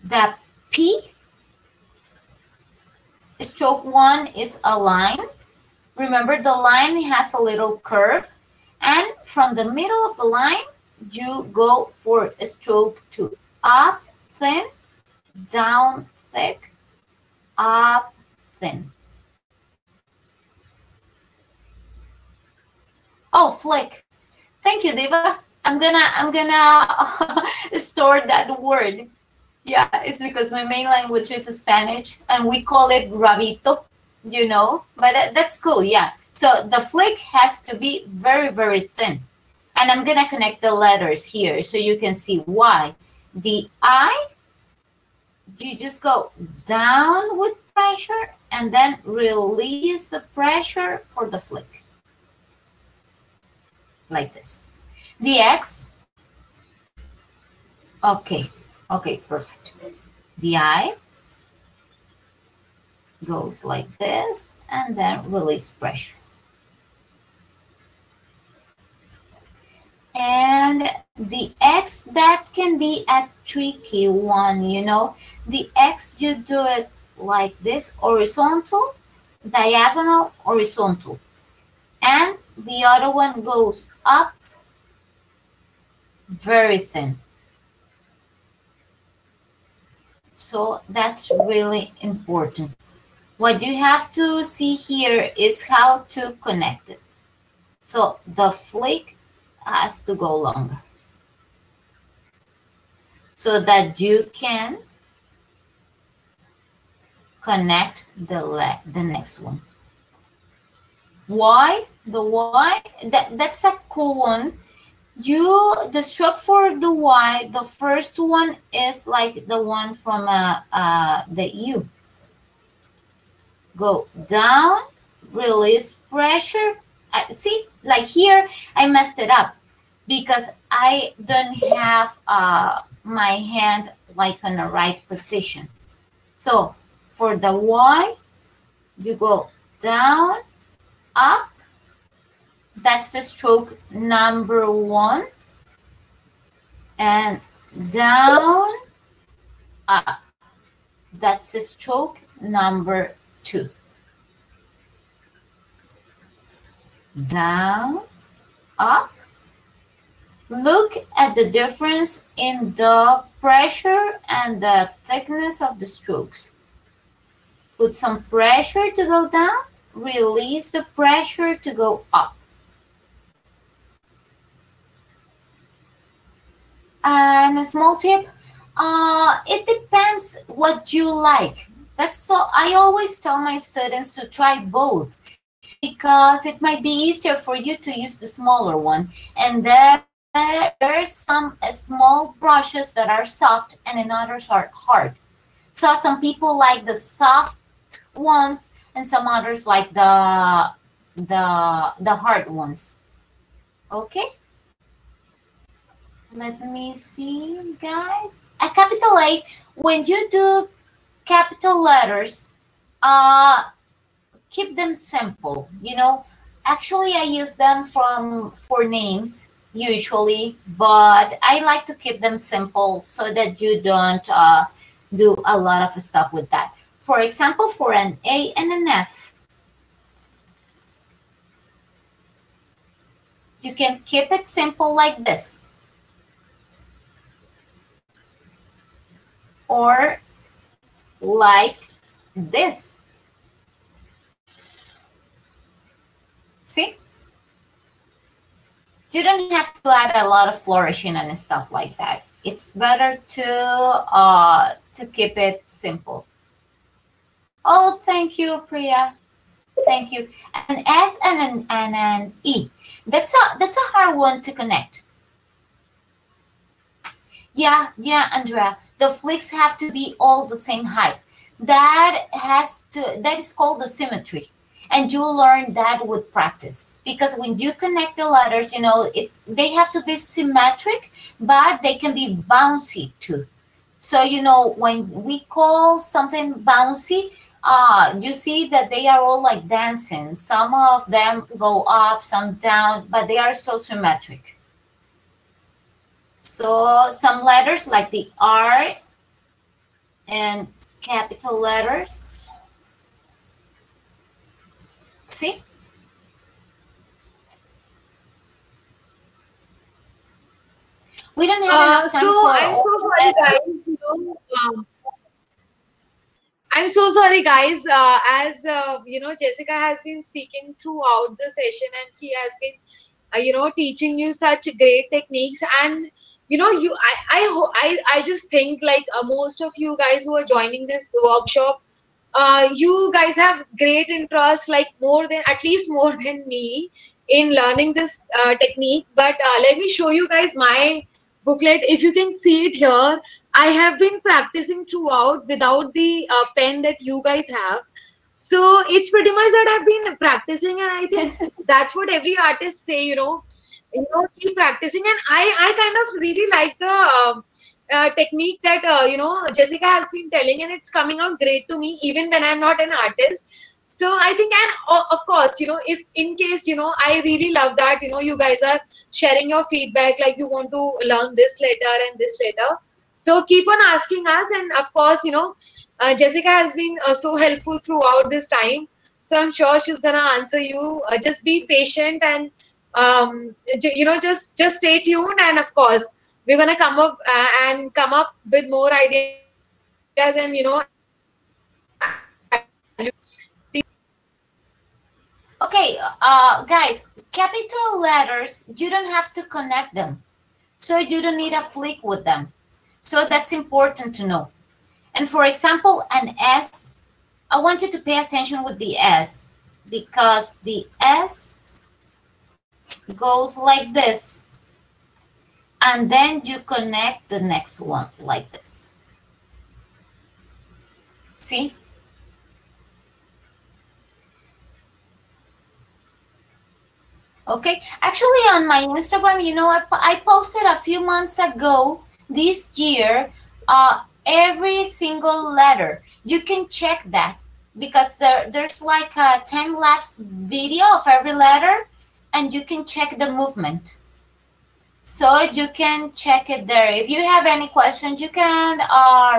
The P, stroke 1 is a line. Remember, the line has a little curve, and from the middle of the line, you go for a stroke 2. Up, thin, down, thick, up, thin. Oh, flick. Thank you, Diva. I'm gonna store that word. Yeah, it's because my main language is Spanish and we call it rabito, you know, but that's cool. Yeah. So the flick has to be very, very thin. And I'm gonna connect the letters here so you can see why. The I you just go down with pressure and then release the pressure for the flick. Like this. The X. Okay. Okay, perfect. The I goes like this and then release pressure. And the X, that can be a tricky one, you know. The X, you do it like this, horizontal, diagonal, horizontal. And the other one goes up, very thin. So that's really important. What you have to see here is how to connect it. So the flick has to go longer so that you can connect the next one. Why? The Y, that's a cool one. The stroke for the Y, the first one is like the one from the U. Go down, release pressure. See, like here, I messed it up because I don't have my hand like in the right position. So for the Y, you go down, up. That's the stroke number 1. And down, up. That's the stroke number 2. Down, up. Look at the difference in the pressure and the thickness of the strokes. Put some pressure to go down, release the pressure to go up. And a small tip, it depends what you like. That's so I always tell my students to try both because it might be easier for you to use the smaller one. And there's some small brushes that are soft and others are hard. So some people like the soft ones and some others like the hard ones. Okay? Let me see, guys. A capital A, when you do capital letters, keep them simple. You know, actually I use them for names usually, but I like to keep them simple so that you don't do a lot of stuff with that. For example, for an A and an F, you can keep it simple like this. Or like this. See? You don't have to add a lot of flourishing and stuff like that. It's better to keep it simple. Oh, thank you, Priya. Thank you. An S and an E. That's a hard one to connect. Yeah, Andrea. The flicks have to be all the same height. That is called the symmetry. And you learn that with practice. Because when you connect the letters, you know, they have to be symmetric, but they can be bouncy too. So, you know, when we call something bouncy, you see that they are all like dancing. Some of them go up, some down, but they are still symmetric. So some letters like the R and capital letters. See? We don't have enough time so for I'm so sorry, guys. I'm so sorry, guys. As you know, Jessica has been speaking throughout the session, and she has been, teaching you such great techniques. And I just think like most of you guys who are joining this workshop, you guys have great interest, like at least more than me, in learning this technique. But let me show you guys my booklet. If you can see it here, I have been practicing throughout without the pen that you guys have. So it's pretty much that I've been practicing, and I think that's what every artist say, keep practicing. And I kind of really like the technique that Jessika has been telling, and it's coming out great to me even when I'm not an artist. So I think, and of course, if in case, I really love that, you guys are sharing your feedback, like you want to learn this later and this later. So keep on asking us, and of course, Jessika has been so helpful throughout this time. So I'm sure she's gonna answer you. Just be patient, and just stay tuned. And of course, we're gonna come up with more ideas, and add value Okay, guys, capital letters, you don't have to connect them. So you don't need a flick with them. So that's important to know. And for example, an S, I want you to pay attention with the S, because the S goes like this. And then you connect the next one like this. See? Okay, actually on my Instagram, I posted a few months ago this year every single letter. You can check that because there's like a time-lapse video of every letter, and you can check the movement. So you can check it there. If you have any questions, you can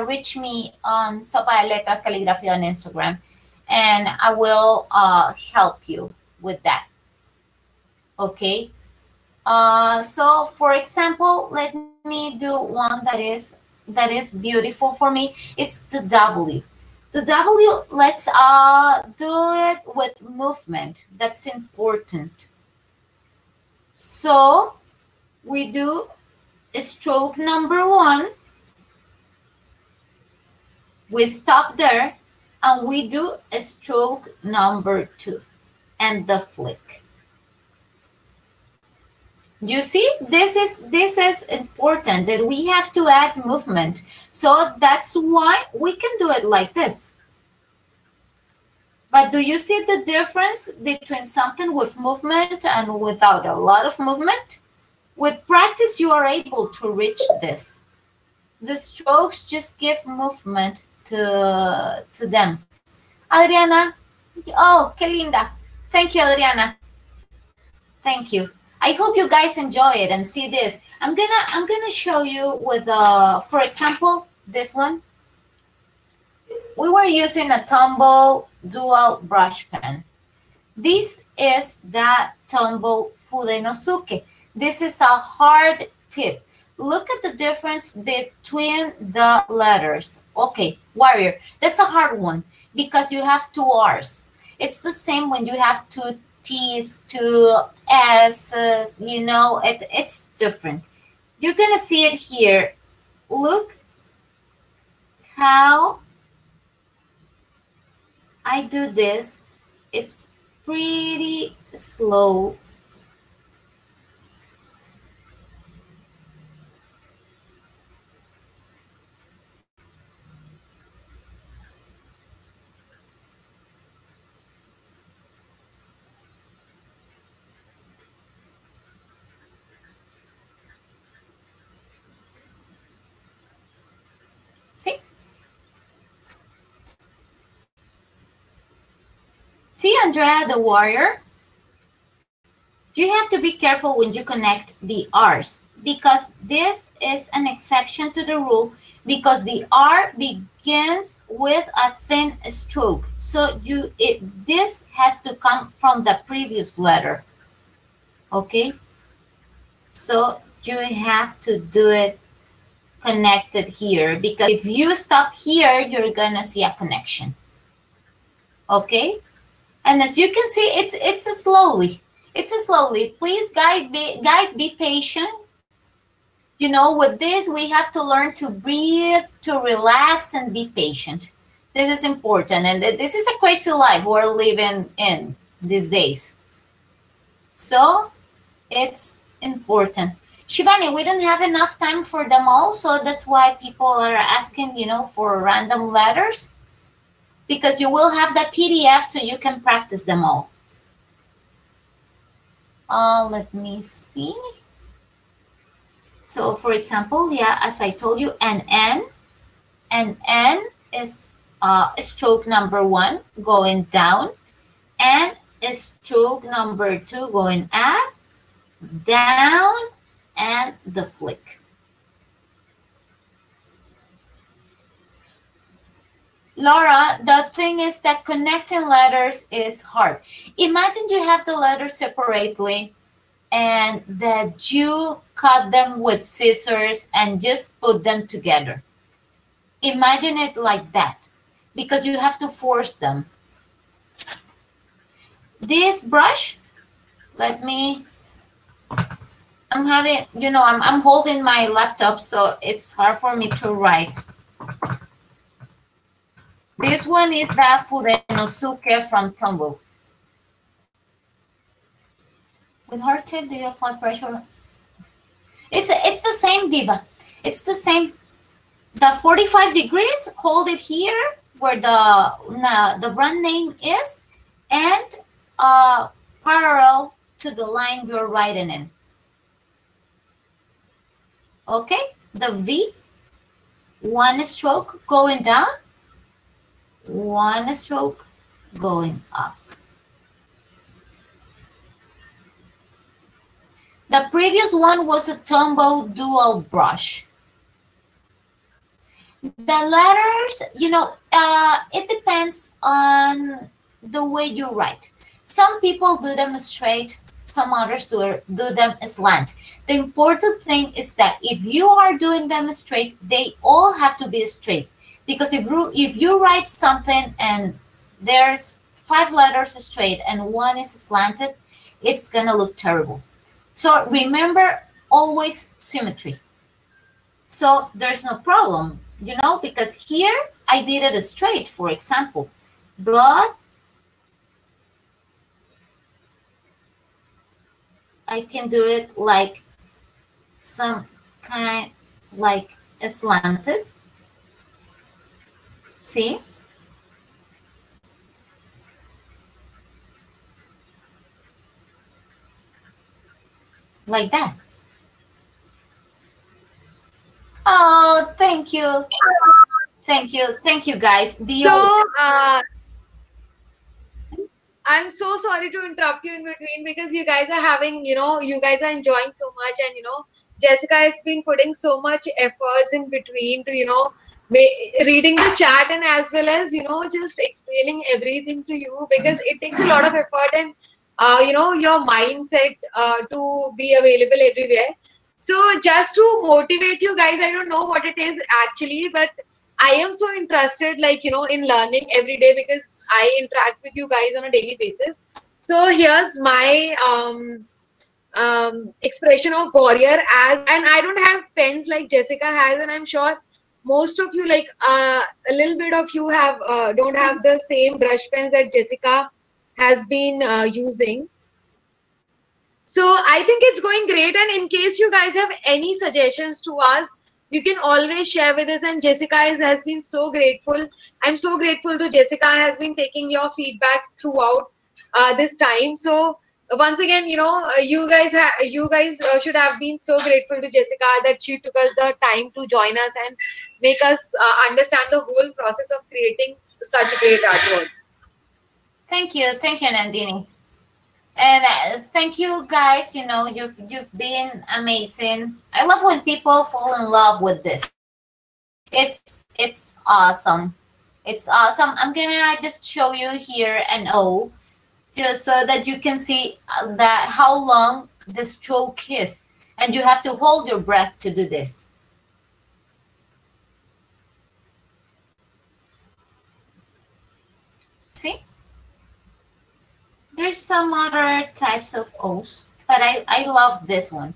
reach me on Sopa de Letras Calligraphy on Instagram, and I will help you with that. Okay. So for example, let me do one that is beautiful for me. It's the W. The W, let's do it with movement. That's important. So we do stroke number 1. We stop there, and we do a stroke number 2 and the flick. You see, this is important, that we have to add movement. So that's why we can do it like this. But do you see the difference between something with movement and without a lot of movement? With practice, you are able to reach this. The strokes just give movement to them. Adriana, oh, qué linda. Thank you, Adriana. Thank you. I hope you guys enjoy it and see this. I'm gonna show you with for example, this one. We were using a Tombow dual brush pen. This is the Tombow Fudenosuke. This is a hard tip. Look at the difference between the letters. Okay, warrior, that's a hard one because you have 2 R's. It's the same when you have 2 T's, 2 S's, it's different. You're gonna see it here. Look how I do this. It's pretty slow. See, Andrea, the warrior? You have to be careful when you connect the R's, because this is an exception to the rule, because the R begins with a thin stroke. So this has to come from the previous letter. Okay? So you have to do it connected here, because if you stop here, you're gonna see a connection. Okay? And as you can see, it's a slowly. It's a slowly. Please, guys, be patient. With this, we have to learn to breathe, to relax, and be patient. This is important. And this is a crazy life we're living in these days. So it's important. Shivani, we don't have enough time for them all, so that's why people are asking, you know, for random letters, because you will have the PDF so you can practice them all. Let me see. So for example, yeah, as I told you, an N is stroke number 1 going down, and stroke number 2 going up, down, and the flick. Laura, the thing is that connecting letters is hard. Imagine you have the letters separately and that you cut them with scissors and just put them together. Imagine it like that, because you have to force them. This brush, I'm having, you know, I'm holding my laptop, so it's hard for me to write. This one is the Fudenosuke from Tombow. With hard tip, do you apply pressure? It's the same, Diva. It's the same. The 45 degrees, hold it here where the brand name is, and parallel to the line you're writing in. Okay, the V, 1 stroke going down, 1 stroke going up. The previous one was a Tombow dual brush. The letters, you know, it depends on the way you write. Some people do them straight, some others do them slant. The important thing is that if you are doing them straight, they all have to be straight. Because if you write something and there's 5 letters straight and 1 is slanted, it's gonna look terrible. So remember, always symmetry. So there's no problem, you know, because here I did it straight, for example, but I can do it like some kind, like slanted. See? Like that. Oh, thank you. Thank you. Thank you, guys. So, I'm so sorry to interrupt you in between, because you guys are having, you know, you guys are enjoying so much, and, you know, Jessica has been putting so much efforts in between to, you know, reading the chat, and as well as, you know, just explaining everything to you, because it takes a lot of effort and, you know, your mindset to be available everywhere. So just to motivate you guys, I don't know what it is actually, but I am so interested, like, you know, in learning every day, because I interact with you guys on a daily basis. So here's my expression of warrior, and I don't have pens like Jessica has, and I'm sure most of you, like a little bit of you have don't have the same brush pens that Jessica has been using. So I think it's going great, and in case you guys have any suggestions to us, you can always share with us. And Jessica has been so grateful. I'm so grateful to Jessica, has been taking your feedbacks throughout this time. So once again, you know, you guys should have been so grateful to Jessica that she took us the time to join us and make us understand the whole process of creating such great artworks. Thank you, Nandini. And thank you, guys. You know, you've been amazing. I love when people fall in love with this. It's awesome. It's awesome. I'm gonna just show you here an O, just so that you can see that how long the stroke is, and you have to hold your breath to do this. See? There's some other types of O's, but I love this one.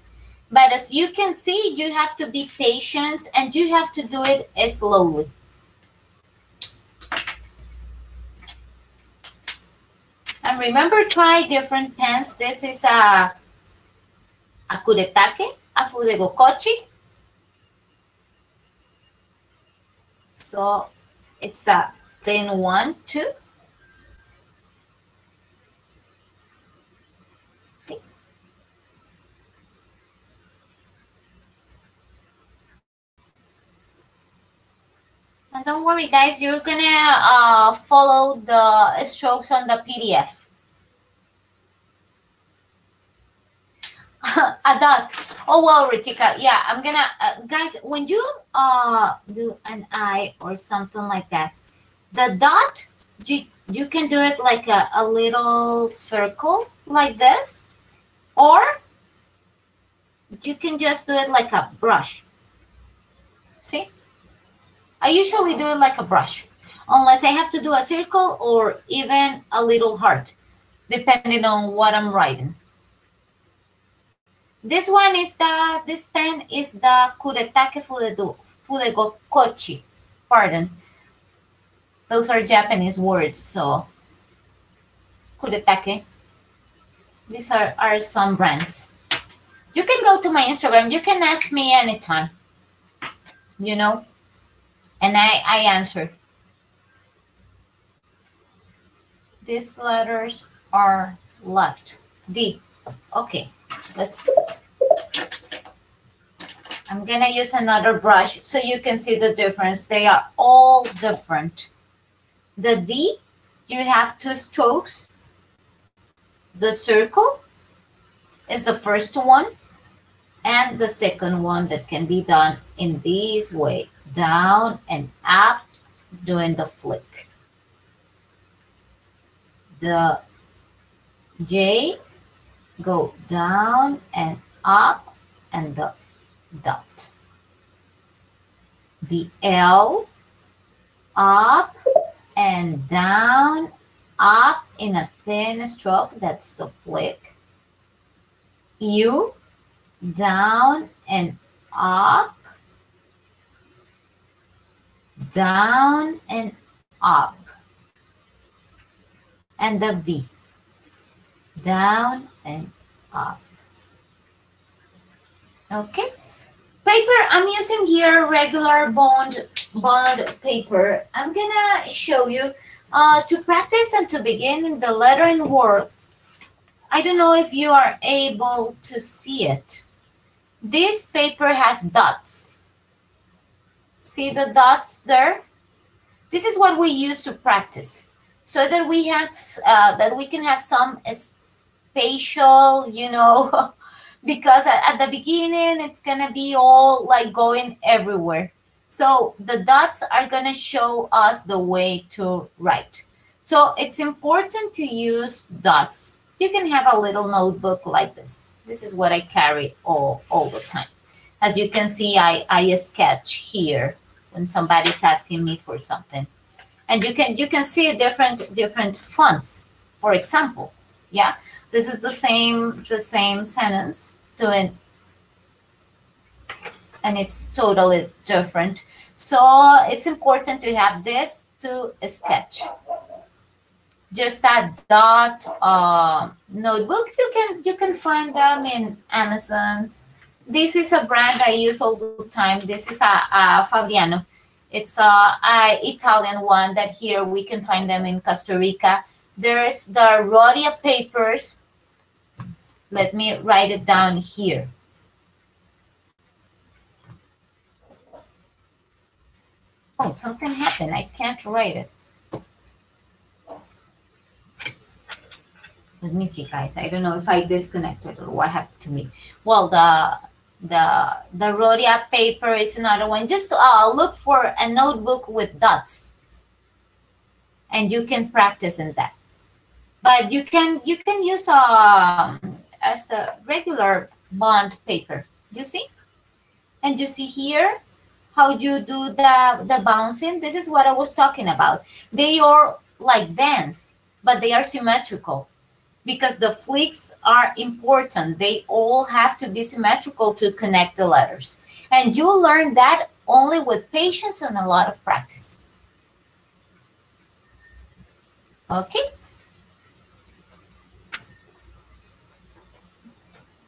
But as you can see, you have to be patient and you have to do it slowly. And remember, try different pens. This is a kuretake, a fudegokochi. So it's a thin one too. See? And don't worry, guys, you're gonna follow the strokes on the PDF. A dot. Oh well, Ritika. Yeah, I'm gonna guys, when you do an eye or something like that, the dot, you can do it like a little circle like this, or you can just do it like a brush. See? I usually do it like a brush, unless I have to do a circle or even a little heart, depending on what I'm writing. This one is this pen is the Kuretake Fudegokochi. Pardon. Those are Japanese words, so Kuretake. These are some brands. You can go to my Instagram. You can ask me anytime, you know, and I answer. These letters are left. D. Okay. I'm gonna use another brush so you can see the difference. They are all different. The D, you have 2 strokes. The circle is the first one, and the second one that can be done in this way, down and up, doing the flick. The J, go down and up, and the dot. The L, up and down, up in a thin stroke, that's the flick. U, down and up, down and up. And the V, down and up. Okay. Paper, I'm using here regular bond paper. I'm gonna show you to practice and to begin in the lettering world. I don't know if you are able to see it. This paper has dots. See the dots there? This is what we use to practice, so that we have that we can have some spatial, you know, because at the beginning it's gonna be all like going everywhere. So the dots are gonna show us the way to write. So it's important to use dots. You can have a little notebook like this. This is what I carry all the time. As you can see, I sketch here when somebody's asking me for something. And you can see different fonts, for example. Yeah, this is the same sentence doing, and it's totally different. So it's important to have this to sketch. Just that dot notebook, you can find them in Amazon. This is a brand I use all the time. This is a Fabriano. It's a Italian one that here we can find them in Costa Rica. There's the Rhodia papers. Let me write it down here. Oh, something happened. I can't write it. Let me see, guys. I don't know if I disconnected or what happened to me. Well, the Rhodia paper is another one. Just look for a notebook with dots, and you can practice in that. But you can use as a regular bond paper. You see, and you see here how you do the bouncing. This is what I was talking about. They are like dance, but they are symmetrical, because the flicks are important. They all have to be symmetrical to connect the letters. And you learn that only with patience and a lot of practice. Okay?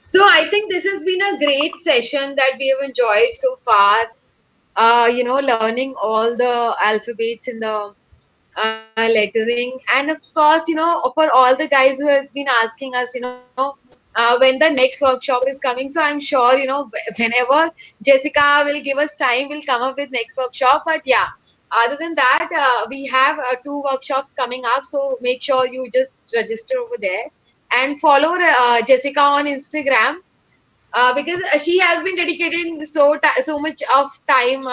So I think this has been a great session that we have enjoyed so far. Learning all the alphabets in the lettering, and of course, for all the guys who has been asking us, when the next workshop is coming. So I'm sure, whenever Jessica will give us time, we'll come up with next workshop. But yeah, other than that, we have two workshops coming up. So make sure you just register over there and follow Jessica on Instagram, because she has been dedicating so much of time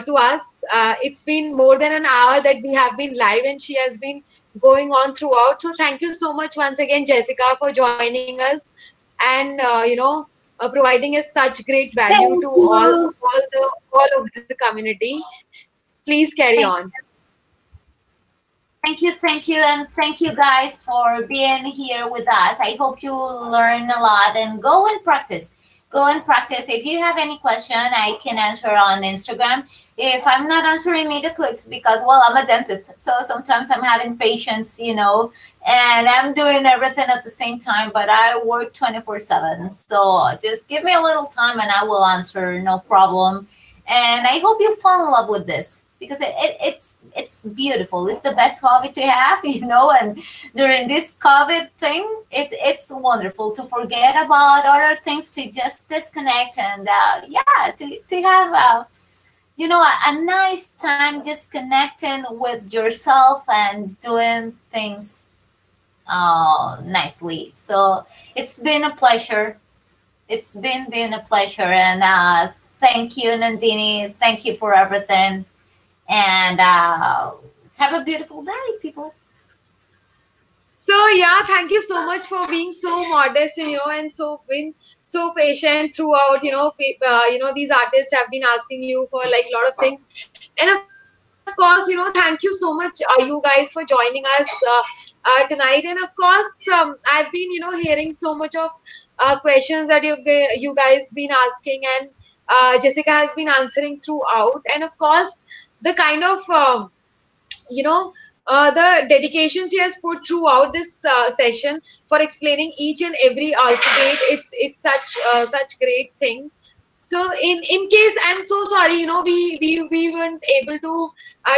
to us. It's been more than an hour that we have been live, and she has been going on throughout. So thank you so much once again, Jessica, for joining us and providing us such great value to Thank you. all of the community. Please carry Thank on. thank you, and thank you guys for being here with us. I hope you learn a lot and go and practice. Go and practice. If you have any question, I can answer on Instagram. If I'm not answering immediately, it's because, well, I'm a dentist. So sometimes I'm having patients, and I'm doing everything at the same time, but I work 24/7. So just give me a little time and I will answer, no problem. And I hope you fall in love with this because it's beautiful. It's the best hobby to have, and during this COVID thing, it's wonderful to forget about other things, to just disconnect and yeah, to have a nice time just connecting with yourself and doing things nicely. So it's been a pleasure. It's been a pleasure, and thank you, Nandini. Thank you for everything, and have a beautiful day, people. So yeah, thank you so much for being so modest and and so been so patient throughout. These artists have been asking you for like a lot of things, and of course, thank you so much, you guys, for joining us tonight. And of course, I've been hearing so much of questions that you guys been asking, and Jessica has been answering throughout, and of course, the kind of the dedication she has put throughout this session for explaining each and every alphabet. It's such great thing. So in case, I'm so sorry, we weren't able to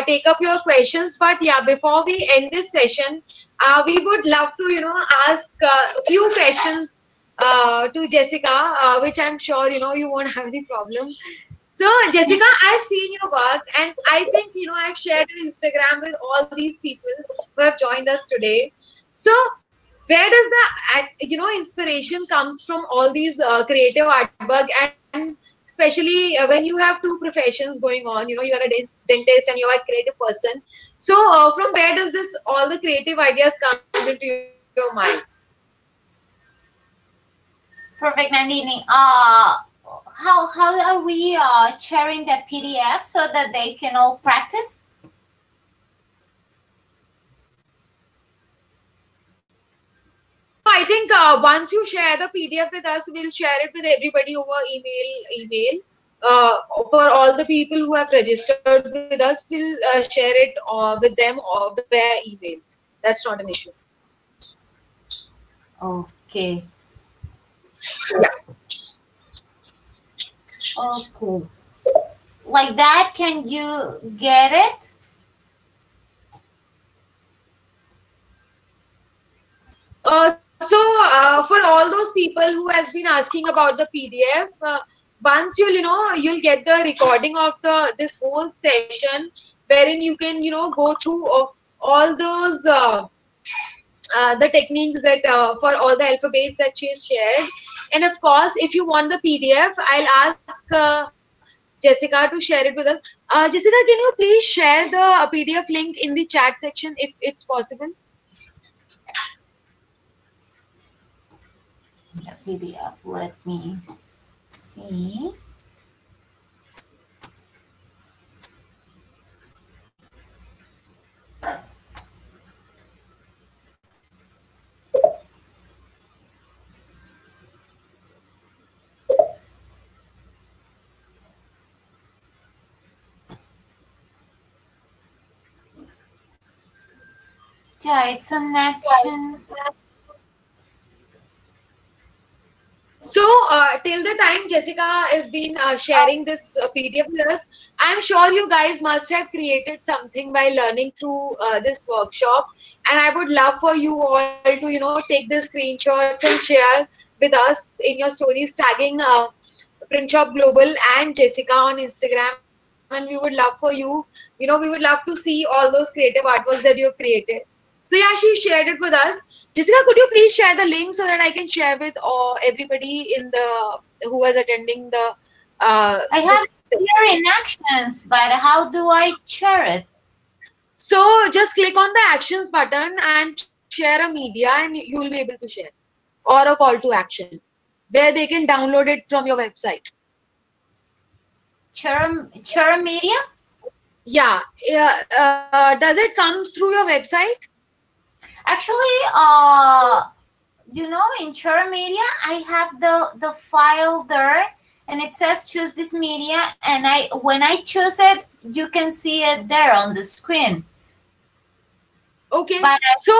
take up your questions, but yeah, before we end this session, we would love to ask a few questions to Jessica, which I'm sure you won't have any problem. So, Jessica, I've seen your work, and I think I've shared an Instagram with all these people who have joined us today. So, where does the inspiration comes from all these creative artwork, and especially when you have two professions going on, you're a dentist and you're a creative person. So, from where does this all the creative ideas comes into your mind? Perfect, Nandini. How are we sharing the PDF so that they can all practice? I think once you share the PDF with us, we'll share it with everybody over email. For all the people who have registered with us, we'll share it with them or via email. That's not an issue. Okay. Okay. Like that, can you get it? For all those people who has been asking about the PDF, once you'll get the recording of this whole session, wherein you can go through all those the techniques that for all the alphabets that she has shared. And of course, if you want the PDF, I'll ask Jessica to share it with us. Jessica, can you please share the PDF link in the chat section if it's possible? The PDF. Let me see. Yeah, it's an action. the time Jessica has been sharing this PDF with us, I'm sure you guys must have created something by learning through this workshop. And I would love for you all to, take the screenshots and share with us in your stories, tagging Print Shop Global and Jessica on Instagram. And we would love for you, we would love to see all those creative artworks that you have created. So yeah, she shared it with us. Jessica, could you please share the link so that I can share with everybody in the who was attending the I this. have here in actions, but how do I share it? So just click on the actions button and share a media, and you will be able to share, or a call to action where they can download it from your website. Share media? Yeah, yeah. Does it come through your website? Actually, in share media, I have the file there, and it says choose this media, and when I choose it, you can see it there on the screen. Okay, so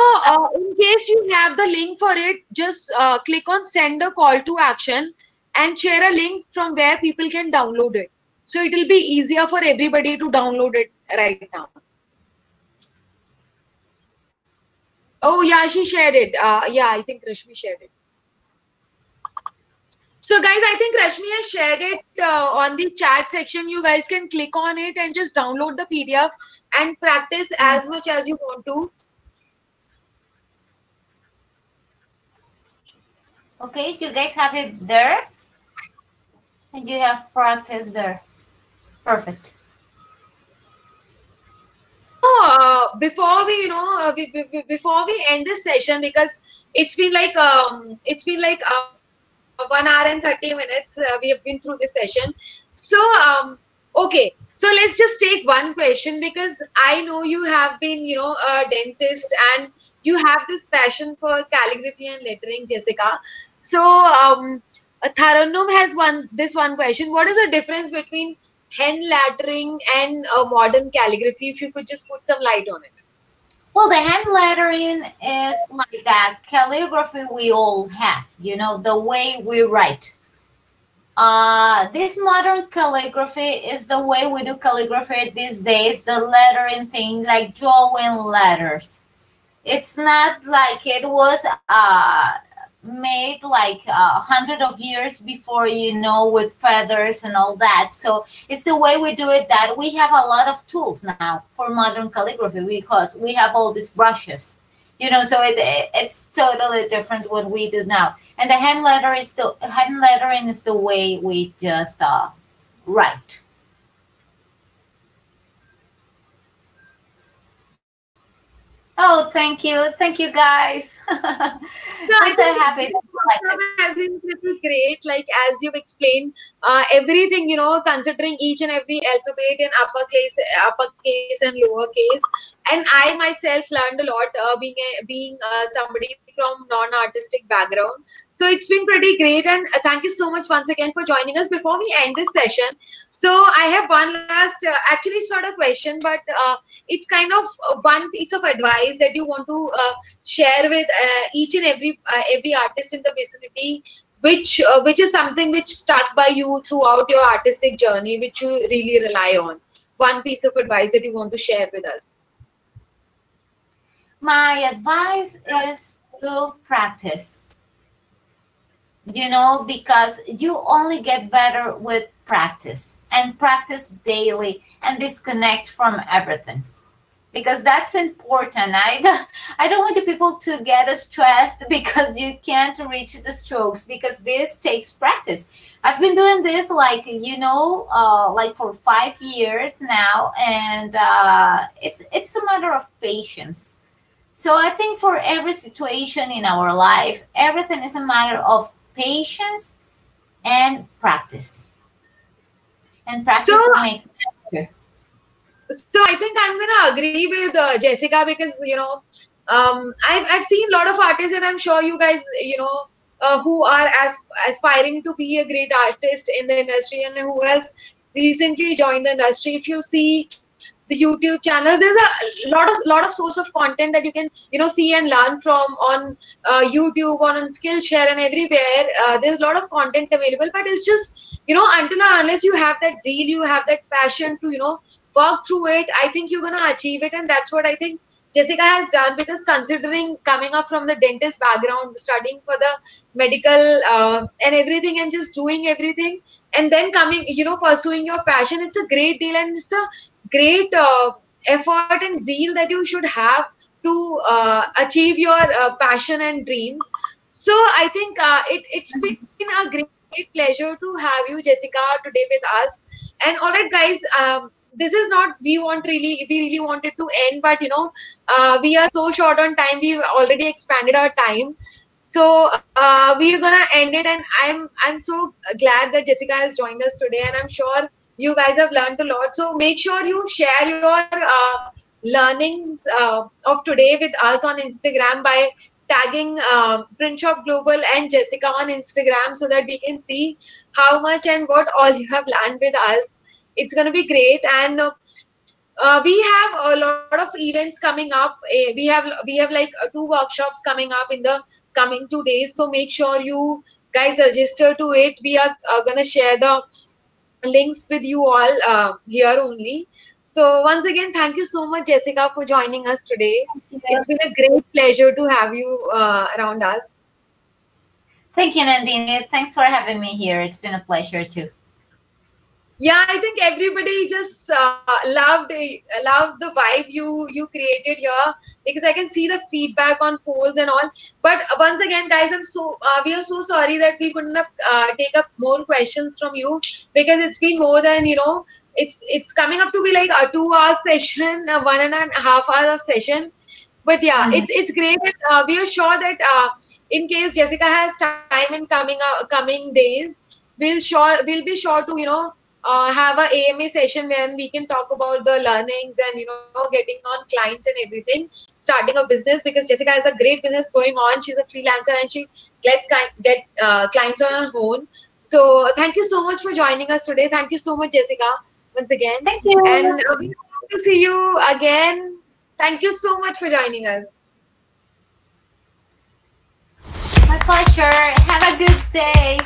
in case you have the link for it, just click on send a call to action and share a link from where people can download it. So it will be easier for everybody to download it right now. Oh yeah, she shared it. Yeah, I think Rashmi shared it. So guys, I think Rashmi has shared it on the chat section. You guys can click on it and just download the PDF and practice as much as you want to. Okay, so you guys have it there, and you have practice there. Perfect. Before we, before we end this session, because it's been like 1 hour and 30 minutes. We have been through this session. So okay, so let's just take one question, because I know you have been, a dentist, and you have this passion for calligraphy and lettering, Jessica. So Tharannum has this one question. What is the difference between hand lettering and modern calligraphy? If you could just put some light on it. Well, the hand lettering is like that calligraphy we all have, the way we write. This modern calligraphy is the way we do calligraphy these days, the lettering thing, like drawing letters. It's not like it was made like 100 of years before, with feathers and all that. So it's the way we do it, that we have a lot of tools now for modern calligraphy, because we have all these brushes, so it's totally different what we do now. And the hand lettering is the way we just write. Oh, thank you guys. I'm so happy. Has been pretty great, like as you've explained everything, considering each and every alphabet in uppercase and lowercase. And I myself learned a lot, being somebody from non-artistic background. So it's been pretty great, and thank you so much once again for joining us. Before we end this session, so I have one last, actually it's not a question, but it's kind of one piece of advice that you want to share with each and every artist in the vicinity, which is something which stuck by you throughout your artistic journey, which you really rely on. One piece of advice that you want to share with us. My advice is to practice, because you only get better with practice, and practice daily, and disconnect from everything, because that's important. I don't want the people to get stressed because you can't reach the strokes, because this takes practice. I've been doing this like for 5 years now, and it's a matter of patience. So I think for every situation in our life, everything is a matter of patience and practice. And practice makes it better. So I think I'm gonna agree with Jessica, because I've seen a lot of artists, and I'm sure you guys who are aspiring to be a great artist in the industry, and who has recently joined the industry. If you see the YouTube channels. There's a lot of source of content that you can see and learn from on YouTube, on Skillshare, and everywhere. There's a lot of content available, but it's just until or unless you have that zeal, you have that passion to work through it, I think you're gonna achieve it. And that's what I think Jessika has done, because considering coming up from the dentist background, studying for the medical and everything, and just doing everything, and then coming, pursuing your passion, it's a great deal, and it's a great effort and zeal that you should have to achieve your passion and dreams. So I think it's been a great pleasure to have you, Jessika, today with us. And all right, guys, this is not, we really wanted to end, but we are so short on time. We've already expanded our time. So we're gonna end it, and I'm so glad that Jessika has joined us today, and I'm sure you guys have learned a lot. So make sure you share your learnings of today with us on Instagram by tagging Print Shop Global and Jessika on Instagram, so that we can see how much and what all you have learned with us. It's gonna be great, and we have a lot of events coming up. We have like 2 workshops coming up in the coming 2 days. So make sure you guys register to it. We are gonna share the links with you all here only. So once again, thank you so much, Jessika, for joining us today. It's been a great pleasure to have you around us. Thank you, Nandini. Thanks for having me here. It's been a pleasure too. Yeah, I think everybody just loved the vibe you created here, because I can see the feedback on polls and all. But once again, guys, we are so sorry that we couldn't take up more questions from you, because it's been more than it's coming up to be like a 2 hour session, 1.5 hours of session. But yeah, it's great. We are sure that in case Jessika has time in coming days, we'll be sure to have a AMA session when we can talk about the learnings and getting on clients and everything, starting a business, because Jessika has a great business going on. She's a freelancer and she get clients on her own. So thank you so much for joining us today. Thank you so much, Jessika, once again. Thank you. And we hope to see you again. Thank you so much for joining us. My pleasure. Have a good day.